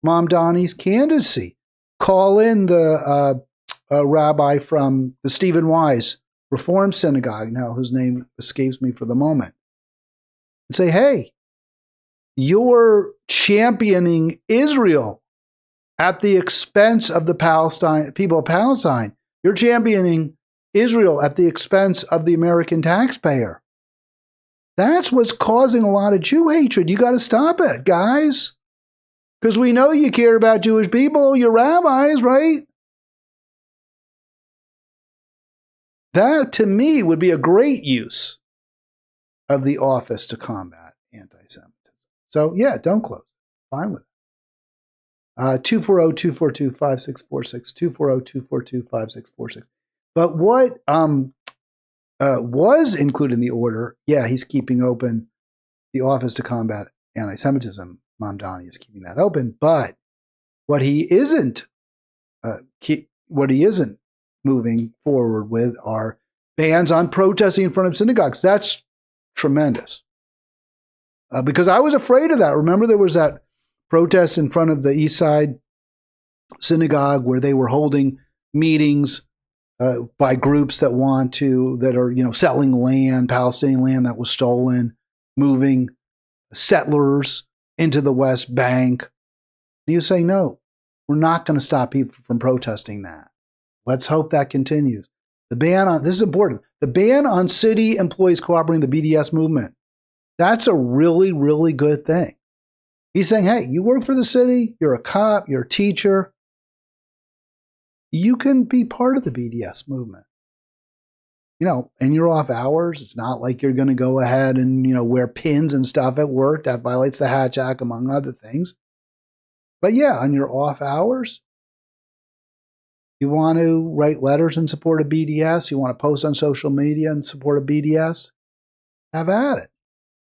Mamdani's candidacy. Call in the rabbi from the Stephen Wise Reform Synagogue, now whose name escapes me for the moment, and say, hey, you're championing Israel at the expense of the people of Palestine. You're championing Israel at the expense of the American taxpayer. That's what's causing a lot of Jew hatred. You got to stop it, guys. Because we know you care about Jewish people, you're rabbis, right? That, to me, would be a great use of the office to combat anti-Semitism. So, yeah, don't close. Fine with it. 240-242-5646, 240-242-5646. But what was included in the order, yeah, he's keeping open the Office to Combat Anti-Semitism. Mamdani is keeping that open. But what he isn't moving forward with are bans on protesting in front of synagogues. That's tremendous. Because I was afraid of that. Remember, there was that protest in front of the East Side Synagogue where they were holding meetings by groups that are selling land, Palestinian land that was stolen, moving settlers into the West Bank. And you say, no, we're not going to stop people from protesting that. Let's hope that continues. This is important, the ban on city employees cooperating with the BDS movement. That's a really, really good thing. He's saying, hey, you work for the city, you're a cop, you're a teacher, you can be part of the BDS movement. And you're off hours. It's not like you're going to go ahead and, wear pins and stuff at work. That violates the Hatch Act, among other things. But yeah, on your off hours, you want to write letters in support of BDS, you want to post on social media in support of BDS, have at it.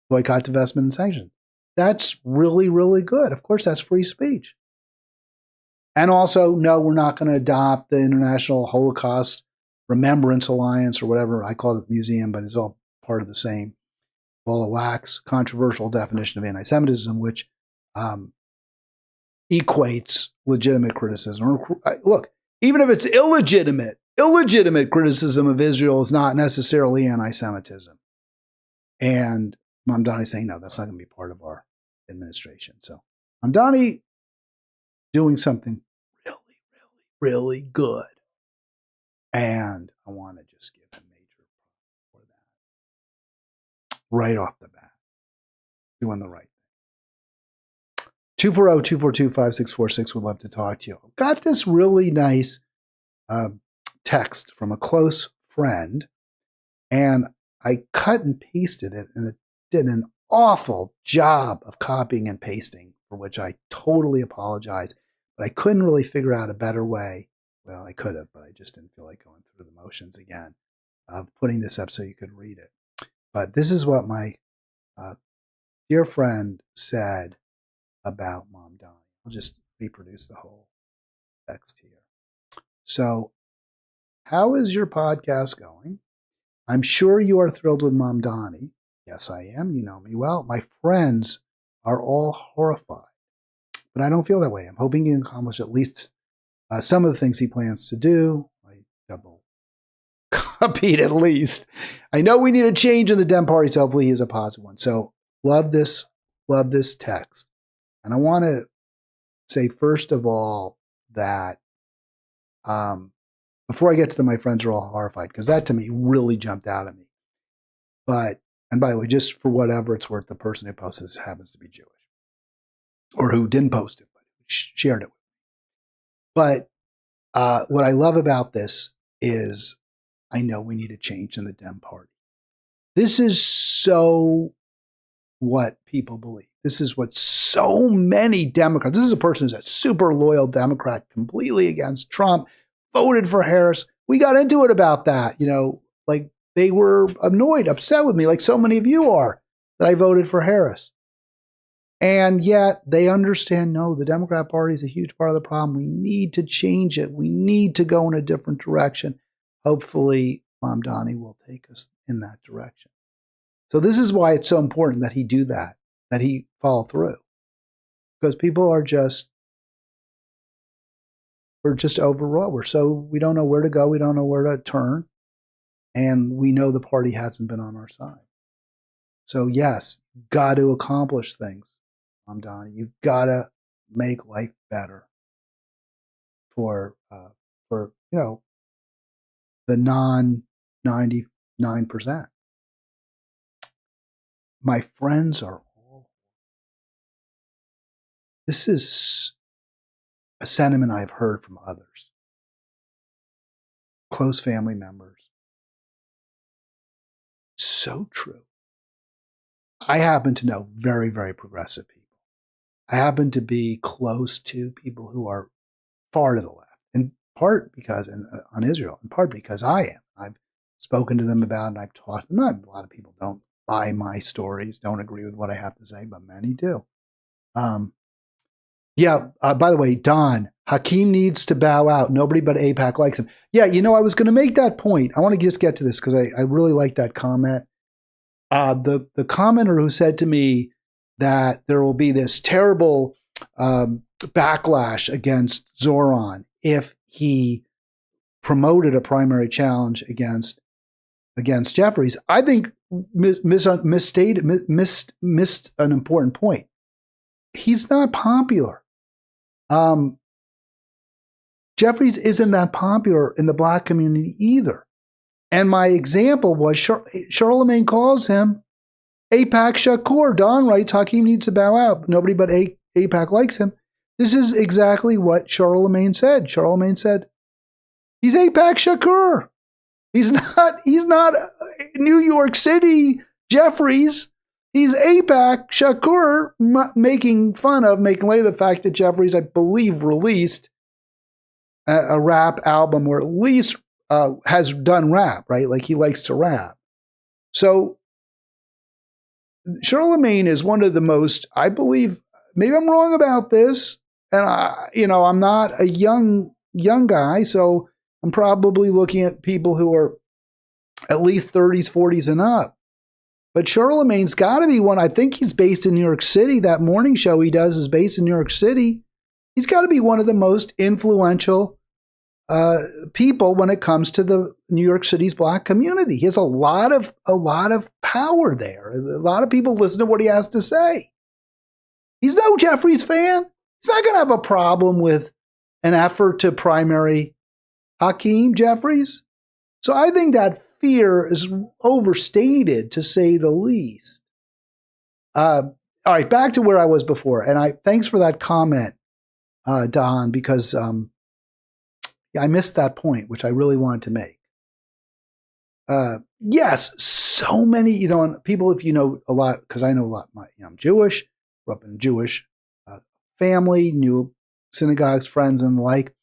Boycott, divestment, and sanctions. That's really, really good. Of course, that's free speech. And also, no, we're not going to adopt the International Holocaust Remembrance Alliance or whatever. I call it the museum, but it's all part of the same ball of wax, controversial definition of anti-Semitism, which equates legitimate criticism. Look, even if it's illegitimate criticism of Israel is not necessarily anti-Semitism. And Mamdani saying, no, that's not going to be part of our administration. So Mamdani doing something really, really, really good. And I want to just give him major for that. Right off the bat. Doing the right thing. 240-242-5646 would love to talk to you. Got this really nice text from a close friend, and I cut and pasted it, and it did an awful job of copying and pasting, for which I totally apologize. But I couldn't really figure out a better way. Well, I could have, but I just didn't feel like going through the motions again of putting this up so you could read it. But this is what my dear friend said about Mamdani. I'll just reproduce the whole text here. So, how is your podcast going? I'm sure you are thrilled with Mamdani. Yes, I am. You know me well. My friends are all horrified. But I don't feel that way. I'm hoping he can accomplish at least some of the things he plans to do. I double copied at least. I know we need a change in the Dem Party, so hopefully he's a positive one. So love this text. And I want to say, first of all, that before I get to my friends are all horrified, because that to me really jumped out at me. But, and by the way, just for whatever it's worth, the person who posted this happens to be Jewish. Or who didn't post it, but shared it with me. But what I love about this is I know we need a change in the Dem Party. This is so what people believe. This is what so many Democrats, this is a person who's a super loyal Democrat, completely against Trump, voted for Harris. We got into it about that, like they were annoyed, upset with me, like so many of you are, that I voted for Harris. And yet they understand, no, the Democrat Party is a huge part of the problem. We need to change it. We need to go in a different direction. Hopefully, Mamdani will take us in that direction. So this is why it's so important that he do that he follow through. Because people are just we're just overwrought. We don't know where to go. We don't know where to turn. And we know the party hasn't been on our side. So yes, got to accomplish things, Mamdani. You've got to make life better for the non 99%. My friends are all. This is a sentiment I've heard from others, close family members. So true. I happen to know very, very progressive people. I happen to be close to people who are far to the left, in part because on Israel, in part because I am. I've spoken to them about it, and I've taught them. Not a lot of people don't buy my stories, don't agree with what I have to say, but many do. By the way, Don, Hakeem needs to bow out. Nobody but AIPAC likes him. Yeah, I was going to make that point. I want to just get to this because I really like that comment. The commenter who said to me that there will be this terrible backlash against Zoran if he promoted a primary challenge against Jeffries, I think missed an important point. He's not popular. Jeffries isn't that popular in the black community either. And my example was Charlemagne calls him AIPAC Shakur. Don writes, Hakeem needs to bow out. Nobody but AIPAC likes him. This is exactly what Charlemagne said. Charlemagne said, he's AIPAC Shakur. He's not New York City Jeffries. He's AIPAC Shakur, making light of the fact that Jeffries, I believe, released a rap album, or at least has done rap, right? Like he likes to rap. So Charlemagne is one of the most, I believe, maybe I'm wrong about this, and I'm not a young guy, so I'm probably looking at people who are at least 30s, 40s and up. But Charlemagne's got to be one. I think he's based in New York City. That morning show he does is based in New York City. He's got to be one of the most influential people when it comes to the New York City's black community. He has a lot of power there. A lot of people listen to what he has to say. He's no Jeffries fan. He's not going to have a problem with an effort to primary Hakeem Jeffries. So I think that fear is overstated, to say the least. All right, back to where I was before. And thanks for that comment, Don, because I missed that point, which I really wanted to make. Yes, so many, and people, if you know a lot, because I know a lot. I'm Jewish, grew up in a Jewish family, knew synagogues, friends, and the like.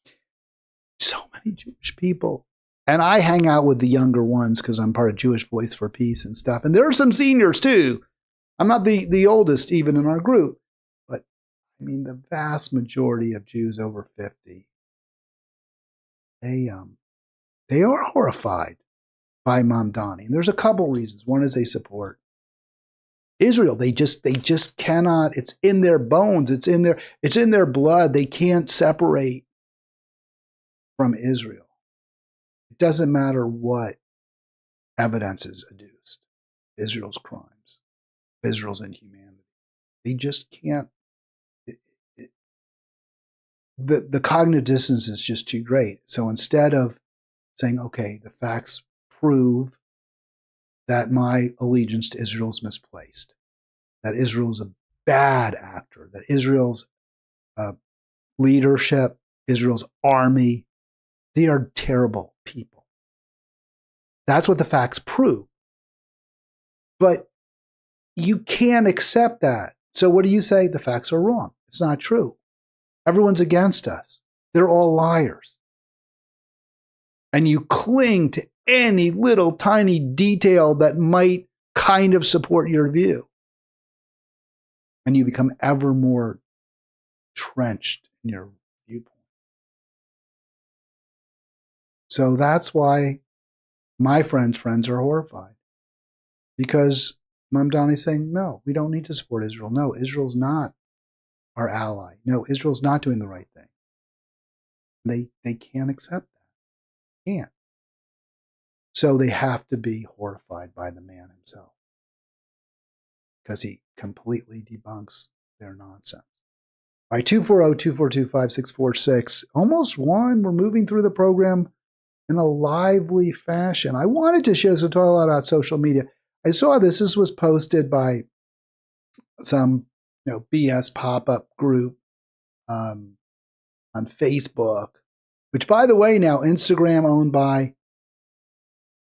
So many Jewish people. And I hang out with the younger ones because I'm part of Jewish Voice for Peace and stuff. And there are some seniors too. I'm not the oldest even in our group. But I mean, the vast majority of Jews over 50, they are horrified by Mamdani. And there's a couple reasons. One is they support Israel. They just cannot. It's in their bones. It's in their blood. They can't separate from Israel. It doesn't matter what evidence is adduced. Israel's crimes, Israel's inhumanity. They just can't. The cognitive distance is just too great. So instead of saying, okay, the facts prove that my allegiance to Israel is misplaced, that Israel is a bad actor, that Israel's leadership, Israel's army, they are terrible people. That's what the facts prove. But you can't accept that. So what do you say? The facts are wrong. It's not true. Everyone's against us. They're all liars. And you cling to any little tiny detail that might kind of support your view. And you become ever more trenched in your viewpoint. So that's why my friends are horrified. Because Mamdani's saying, no, we don't need to support Israel. No, Israel's not our ally. No, Israel's not doing the right thing. They can't accept that. Can't. So they have to be horrified by the man himself because he completely debunks their nonsense. All right, 240-242-5646. Almost one. We're moving through the program in a lively fashion. I wanted to share this and talk a lot about social media. I saw this. This was posted by some BS pop-up group on Facebook, which, by the way, now Instagram, owned by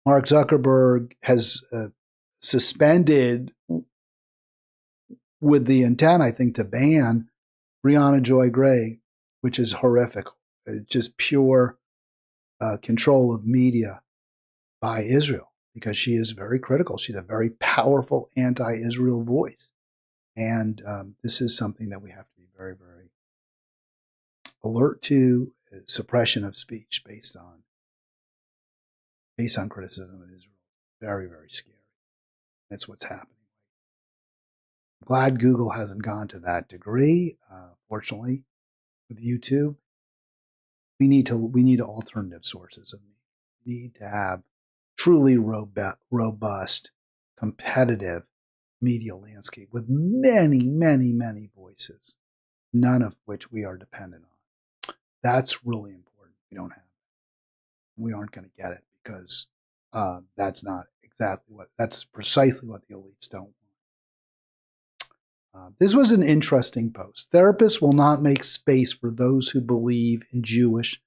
Mark Zuckerberg, has suspended with the intent, I think, to ban Brianna Joy Gray, which is horrific. Just pure control of media by Israel, because she is very critical. She's a very powerful anti-Israel voice. And this is something that we have to be very, very alert to. Suppression of speech based on criticism of Israel. Very, very scary. That's what's happening. I'm glad Google hasn't gone to that degree. Fortunately, with YouTube, we need alternative sources of media. We need to have truly robust, competitive media landscape with many, many, many voices, none of which we are dependent on. That's really important. We don't have it. We aren't going to get it because that's precisely what the elites don't want. This was an interesting post. Therapists will not make space for those who believe in Jewish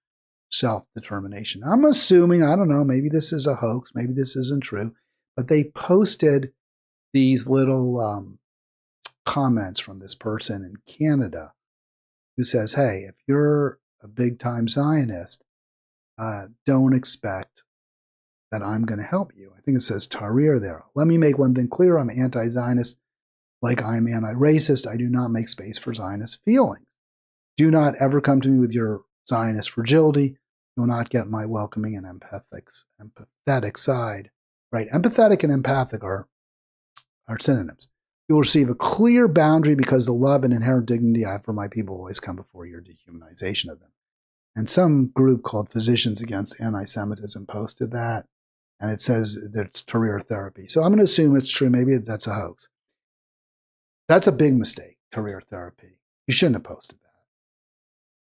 self-determination. I'm assuming, I don't know, maybe this is a hoax, maybe this isn't true, but they posted these little comments from this person in Canada who says, hey, if you're a big-time Zionist, don't expect that I'm going to help you. I think it says Tahrir there. Let me make one thing clear. I'm anti-Zionist like I'm anti-racist. I do not make space for Zionist feelings. Do not ever come to me with your Zionist fragility. You will not get my welcoming and empathetic side. Right? Empathetic and empathic are synonyms. You will receive a clear boundary because the love and inherent dignity I have for my people always come before your dehumanization of them. And some group called Physicians Against Anti-Semitism posted that, and it says that it's Tahrir therapy. So I'm going to assume it's true. Maybe that's a hoax. That's a big mistake, Tahrir therapy. You shouldn't have posted that.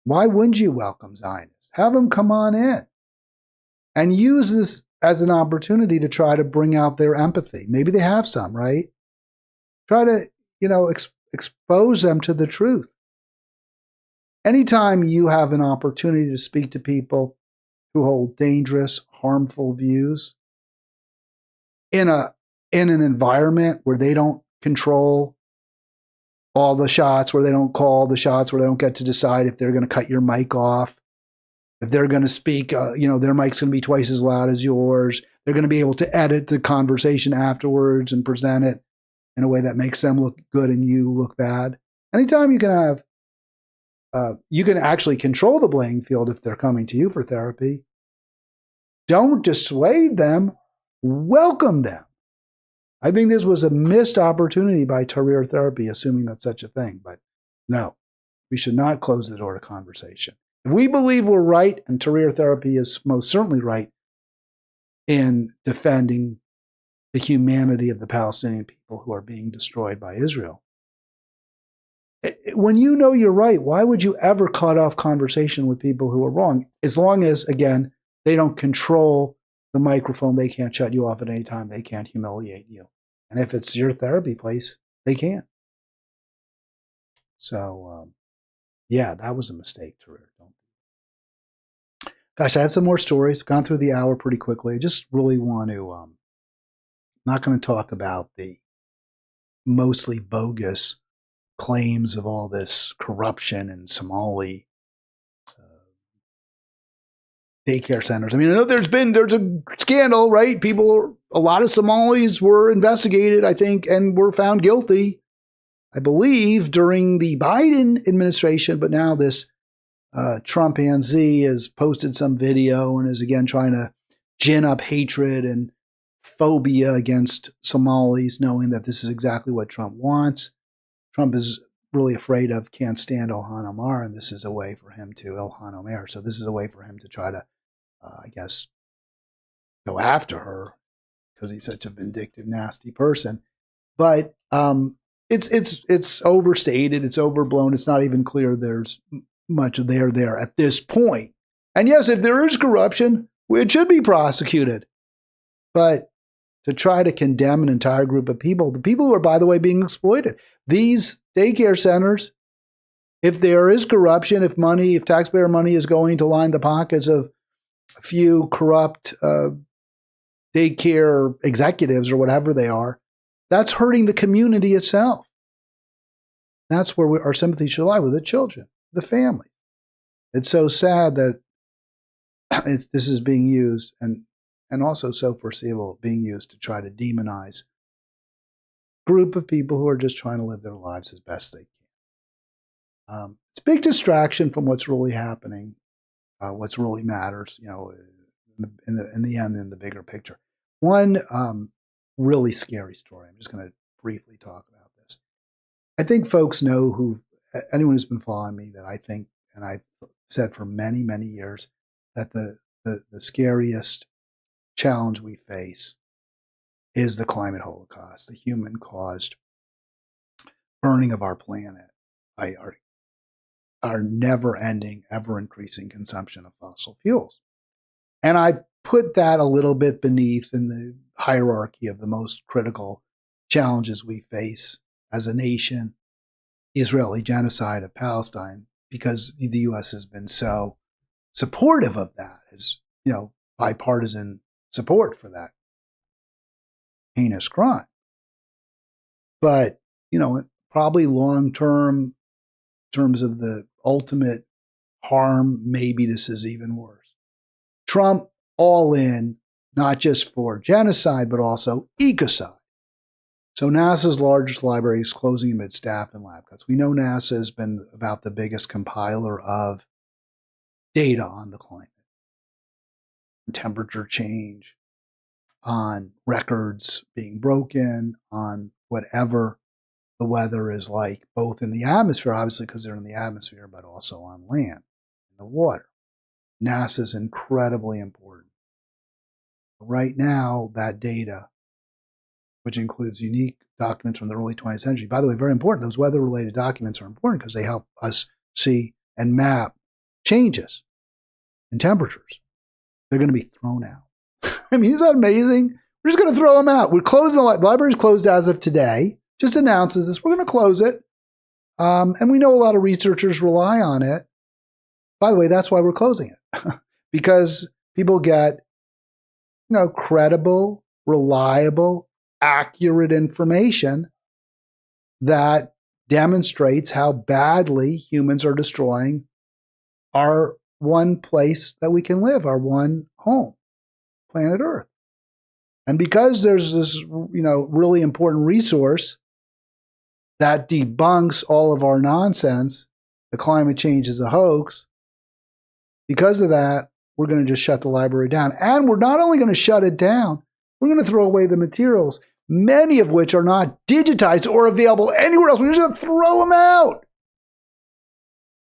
Why wouldn't you welcome Zionists? Have them come on in and use this as an opportunity to try to bring out their empathy. Maybe they have some, right? Try to, expose them to the truth. Anytime you have an opportunity to speak to people who hold dangerous, harmful views in an environment where they don't control all the shots, where they don't call the shots, where they don't get to decide if they're going to cut your mic off, if they're going to speak, their mic's going to be twice as loud as yours. They're going to be able to edit the conversation afterwards and present it in a way that makes them look good and you look bad. Anytime you can have, you can actually control the playing field if they're coming to you for therapy. Don't dissuade them, welcome them. I think this was a missed opportunity by Tahrir therapy, assuming that's such a thing. But no, we should not close the door to conversation. If we believe we're right, and Tahrir therapy is most certainly right in defending the humanity of the Palestinian people who are being destroyed by Israel, when you know you're right, why would you ever cut off conversation with people who are wrong? As long as, again, they don't control the microphone, they can't shut you off at any time, they can't humiliate you. And if it's your therapy place, they can't. So, yeah, that was a mistake, Tahrir. Gosh, I have some more stories. Gone through the hour pretty quickly. I just really want to, not going to talk about the mostly bogus claims of all this corruption in Somali daycare centers. I mean, I know there's a scandal, right? A lot of Somalis were investigated, I think, and were found guilty, I believe, during the Biden administration. But now this Trump Z has posted some video and is again trying to gin up hatred and phobia against Somalis, knowing that this is exactly what Trump wants. Trump is really afraid of, can't stand Ilhan Omar, and this is a way for him to Ilhan Omar. So this is a way for him to try to, I guess, go after her because he's such a vindictive, nasty person. But it's overstated, it's overblown. It's not even clear there's much there at this point. And yes, if there is corruption, it should be prosecuted. But to try to condemn an entire group of people, the people who are, by the way, being exploited, these daycare centers, if there is corruption, if taxpayer money is going to line the pockets of a few corrupt daycare executives or whatever they are, that's hurting the community itself. That's where our sympathy should lie, with the children, the family. It's so sad that this is being used, and also so foreseeable, being used to try to demonize a group of people who are just trying to live their lives as best they can. It's a big distraction from what's really happening, what's really matters, in the end, in the bigger picture. One really scary story. I'm just going to briefly talk about this. I think folks know, anyone who's been following me, that I think, and I've said for many, many years, that the scariest challenge we face is the climate holocaust, the human-caused burning of our planet by our never-ending, ever-increasing consumption of fossil fuels. And I put that a little bit beneath in the hierarchy of the most critical challenges we face as a nation, Israeli genocide of Palestine, because the U.S. has been so supportive of that, as bipartisan support for that heinous crime. But probably long term, in terms of the ultimate harm, maybe this is even worse. Trump all in, not just for genocide, but also ecocide. So NASA's largest library is closing amid staff and lab cuts. We know NASA has been about the biggest compiler of data on the climate, temperature change, on records being broken, on whatever the weather is like, both in the atmosphere, obviously because they're in the atmosphere, but also on land, in the water. NASA is incredibly important. Right now, that data, which includes unique documents from the early 20th century, by the way, very important. Those weather-related documents are important because they help us see and map changes in temperatures. They're going to be thrown out. I mean, isn't that amazing? We're just going to throw them out. We're closing the library's closed as of today. Just announces this. We're going to close it. And we know a lot of researchers rely on it. By the way, that's why we're closing it. Because people get, credible, reliable, accurate information that demonstrates how badly humans are destroying our one place that we can live, our one home, planet Earth. And because there's this, really important resource that debunks all of our nonsense, the climate change is a hoax, because of that, we're going to just shut the library down. And we're not only going to shut it down, we're going to throw away the materials, many of which are not digitized or available anywhere else. We're just going to throw them out.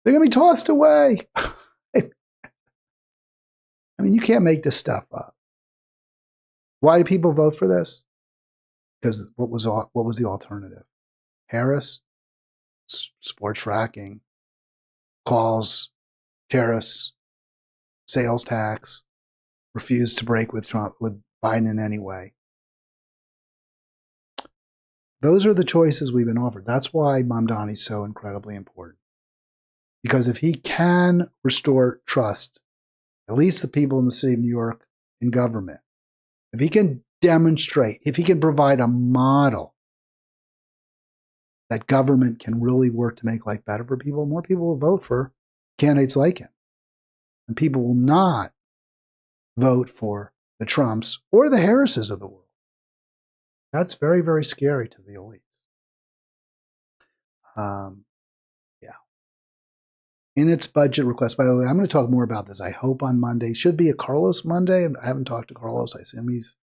They're going to be tossed away. I mean, you can't make this stuff up. Why do people vote for this? Because what was the alternative? Harris supports fracking, calls tariffs, sales tax, refused to break with Biden in any way. Those are the choices we've been offered. That's why Mamdani is so incredibly important. Because if he can restore trust, at least the people in the city of New York, in government, if he can demonstrate, if he can provide a model that government can really work to make life better for people, more people will vote for candidates like him. And people will not vote for the Trumps or the Harrises of the world. That's very, very scary to the elites. Yeah. In its budget request, by the way, I'm going to talk more about this, I hope, on Monday. Should be a Carlos Monday. I haven't talked to Carlos. I assume he's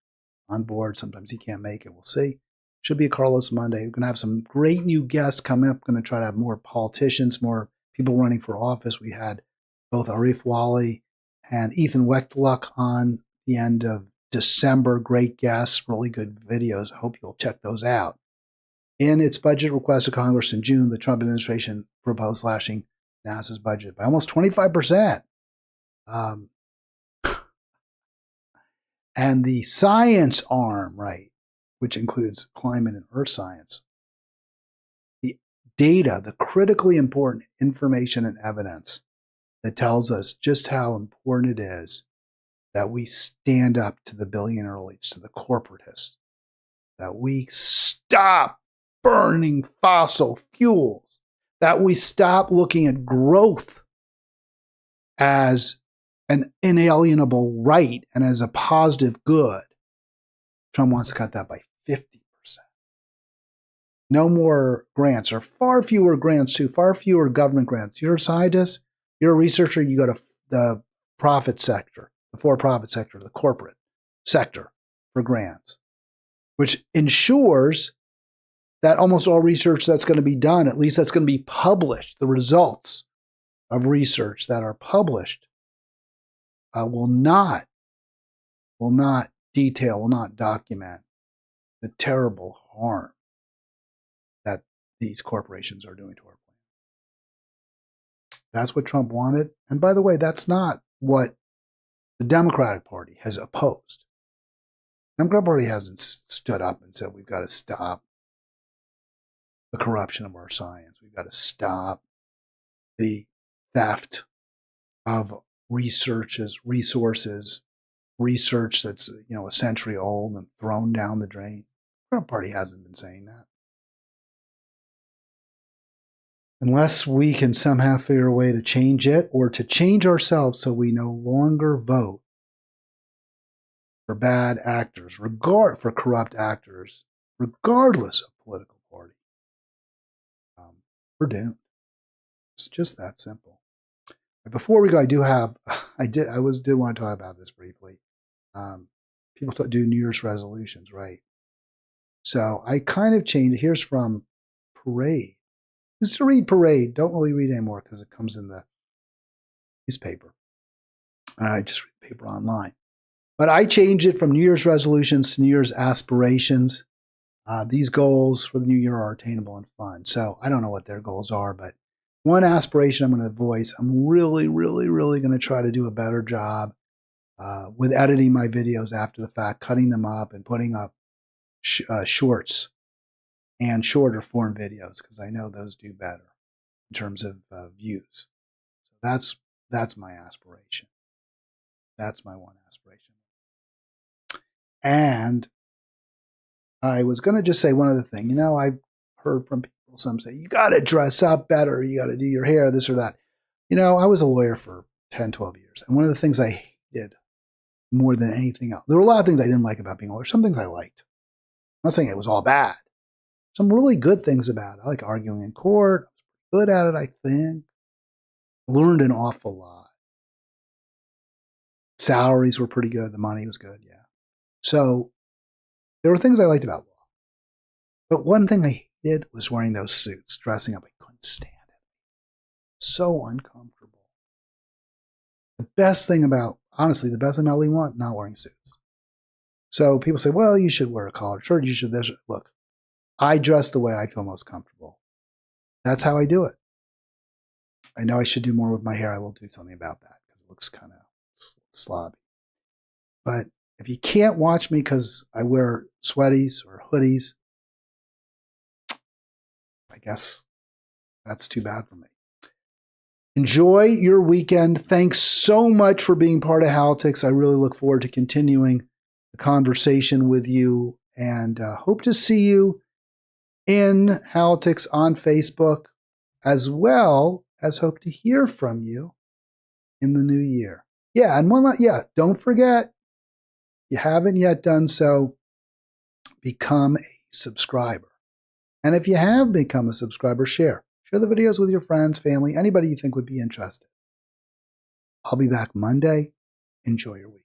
on board. Sometimes he can't make it. We'll see. Should be a Carlos Monday. We're going to have some great new guests coming up. Going to try to have more politicians, more people running for office. We had both Arif Wali and Ethan Wechtluck on the end of December. Great guests, really good videos. I hope you'll check those out. In its budget request to Congress in June, the Trump administration proposed slashing NASA's budget by almost 25%. And the science arm, right, which includes climate and earth science, the data, the critically important information and evidence that tells us just how important it is that we stand up to the billionaire elites, to the corporatists, that we stop burning fossil fuels, that we stop looking at growth as an inalienable right and as a positive good. Trump wants to cut that by 50%. No more grants, or far fewer grants too, far fewer government grants. You're a scientist, you're a researcher, you go to the profit sector, the for-profit sector, the corporate sector for grants, which ensures that almost all research that's going to be done, at least that's going to be published, the results of research that are published will not detail, will not document the terrible harm that these corporations are doing to our planet. That's what Trump wanted. And by the way, that's not what the Democratic Party has opposed. The Democratic Party hasn't stood up and said, we've got to stop the corruption of our science. We've got to stop the theft of resources, research that's a century old and thrown down the drain. The Democratic Party hasn't been saying that. Unless we can somehow figure a way to change it, or to change ourselves so we no longer vote for bad actors, for corrupt actors, regardless of political party, we're doomed. It's just that simple. Before we go, I did want to talk about this briefly. People do New Year's resolutions, right? So I kind of changed it. Here's from Parade. Just to read Parade. Don't really read anymore because it comes in the newspaper. I just read the paper online. But I changed it from New Year's resolutions to New Year's aspirations. These goals for the new year are attainable and fun. So I don't know what their goals are, but one aspiration I'm going to voice, I'm really, really, really going to try to do a better job with editing my videos after the fact, cutting them up and putting up shorts and shorter form videos, because I know those do better in terms of views. So that's my aspiration. That's my one aspiration. And I was going to just say one other thing. I've heard from people, some say, you got to dress up better. You got to do your hair, this or that. I was a lawyer for 10, 12 years. And one of the things I hated more than anything else, there were a lot of things I didn't like about being a lawyer. Some things I liked. I'm not saying it was all bad. Some really good things about it. I like arguing in court. I was good at it, I think. Learned an awful lot. Salaries were pretty good. The money was good, yeah. So there were things I liked about law. But one thing I hated was wearing those suits, dressing up. I couldn't stand it. So uncomfortable. The best thing about leaving law, not wearing suits. So people say, well, you should wear a collared shirt. You should this. Look, I dress the way I feel most comfortable. That's how I do it. I know I should do more with my hair. I will do something about that because it looks kind of slobby. But if you can't watch me because I wear sweaties or hoodies, I guess that's too bad for me. Enjoy your weekend. Thanks so much for being part of Halitics. I really look forward to continuing the conversation with you, and hope to see you in Halitics on Facebook, as well as hope to hear from you in the new year. Yeah, and don't forget, if you haven't yet done so, become a subscriber. And if you have become a subscriber, share the videos with your friends, family, anybody you think would be interested. I'll be back Monday. Enjoy your week.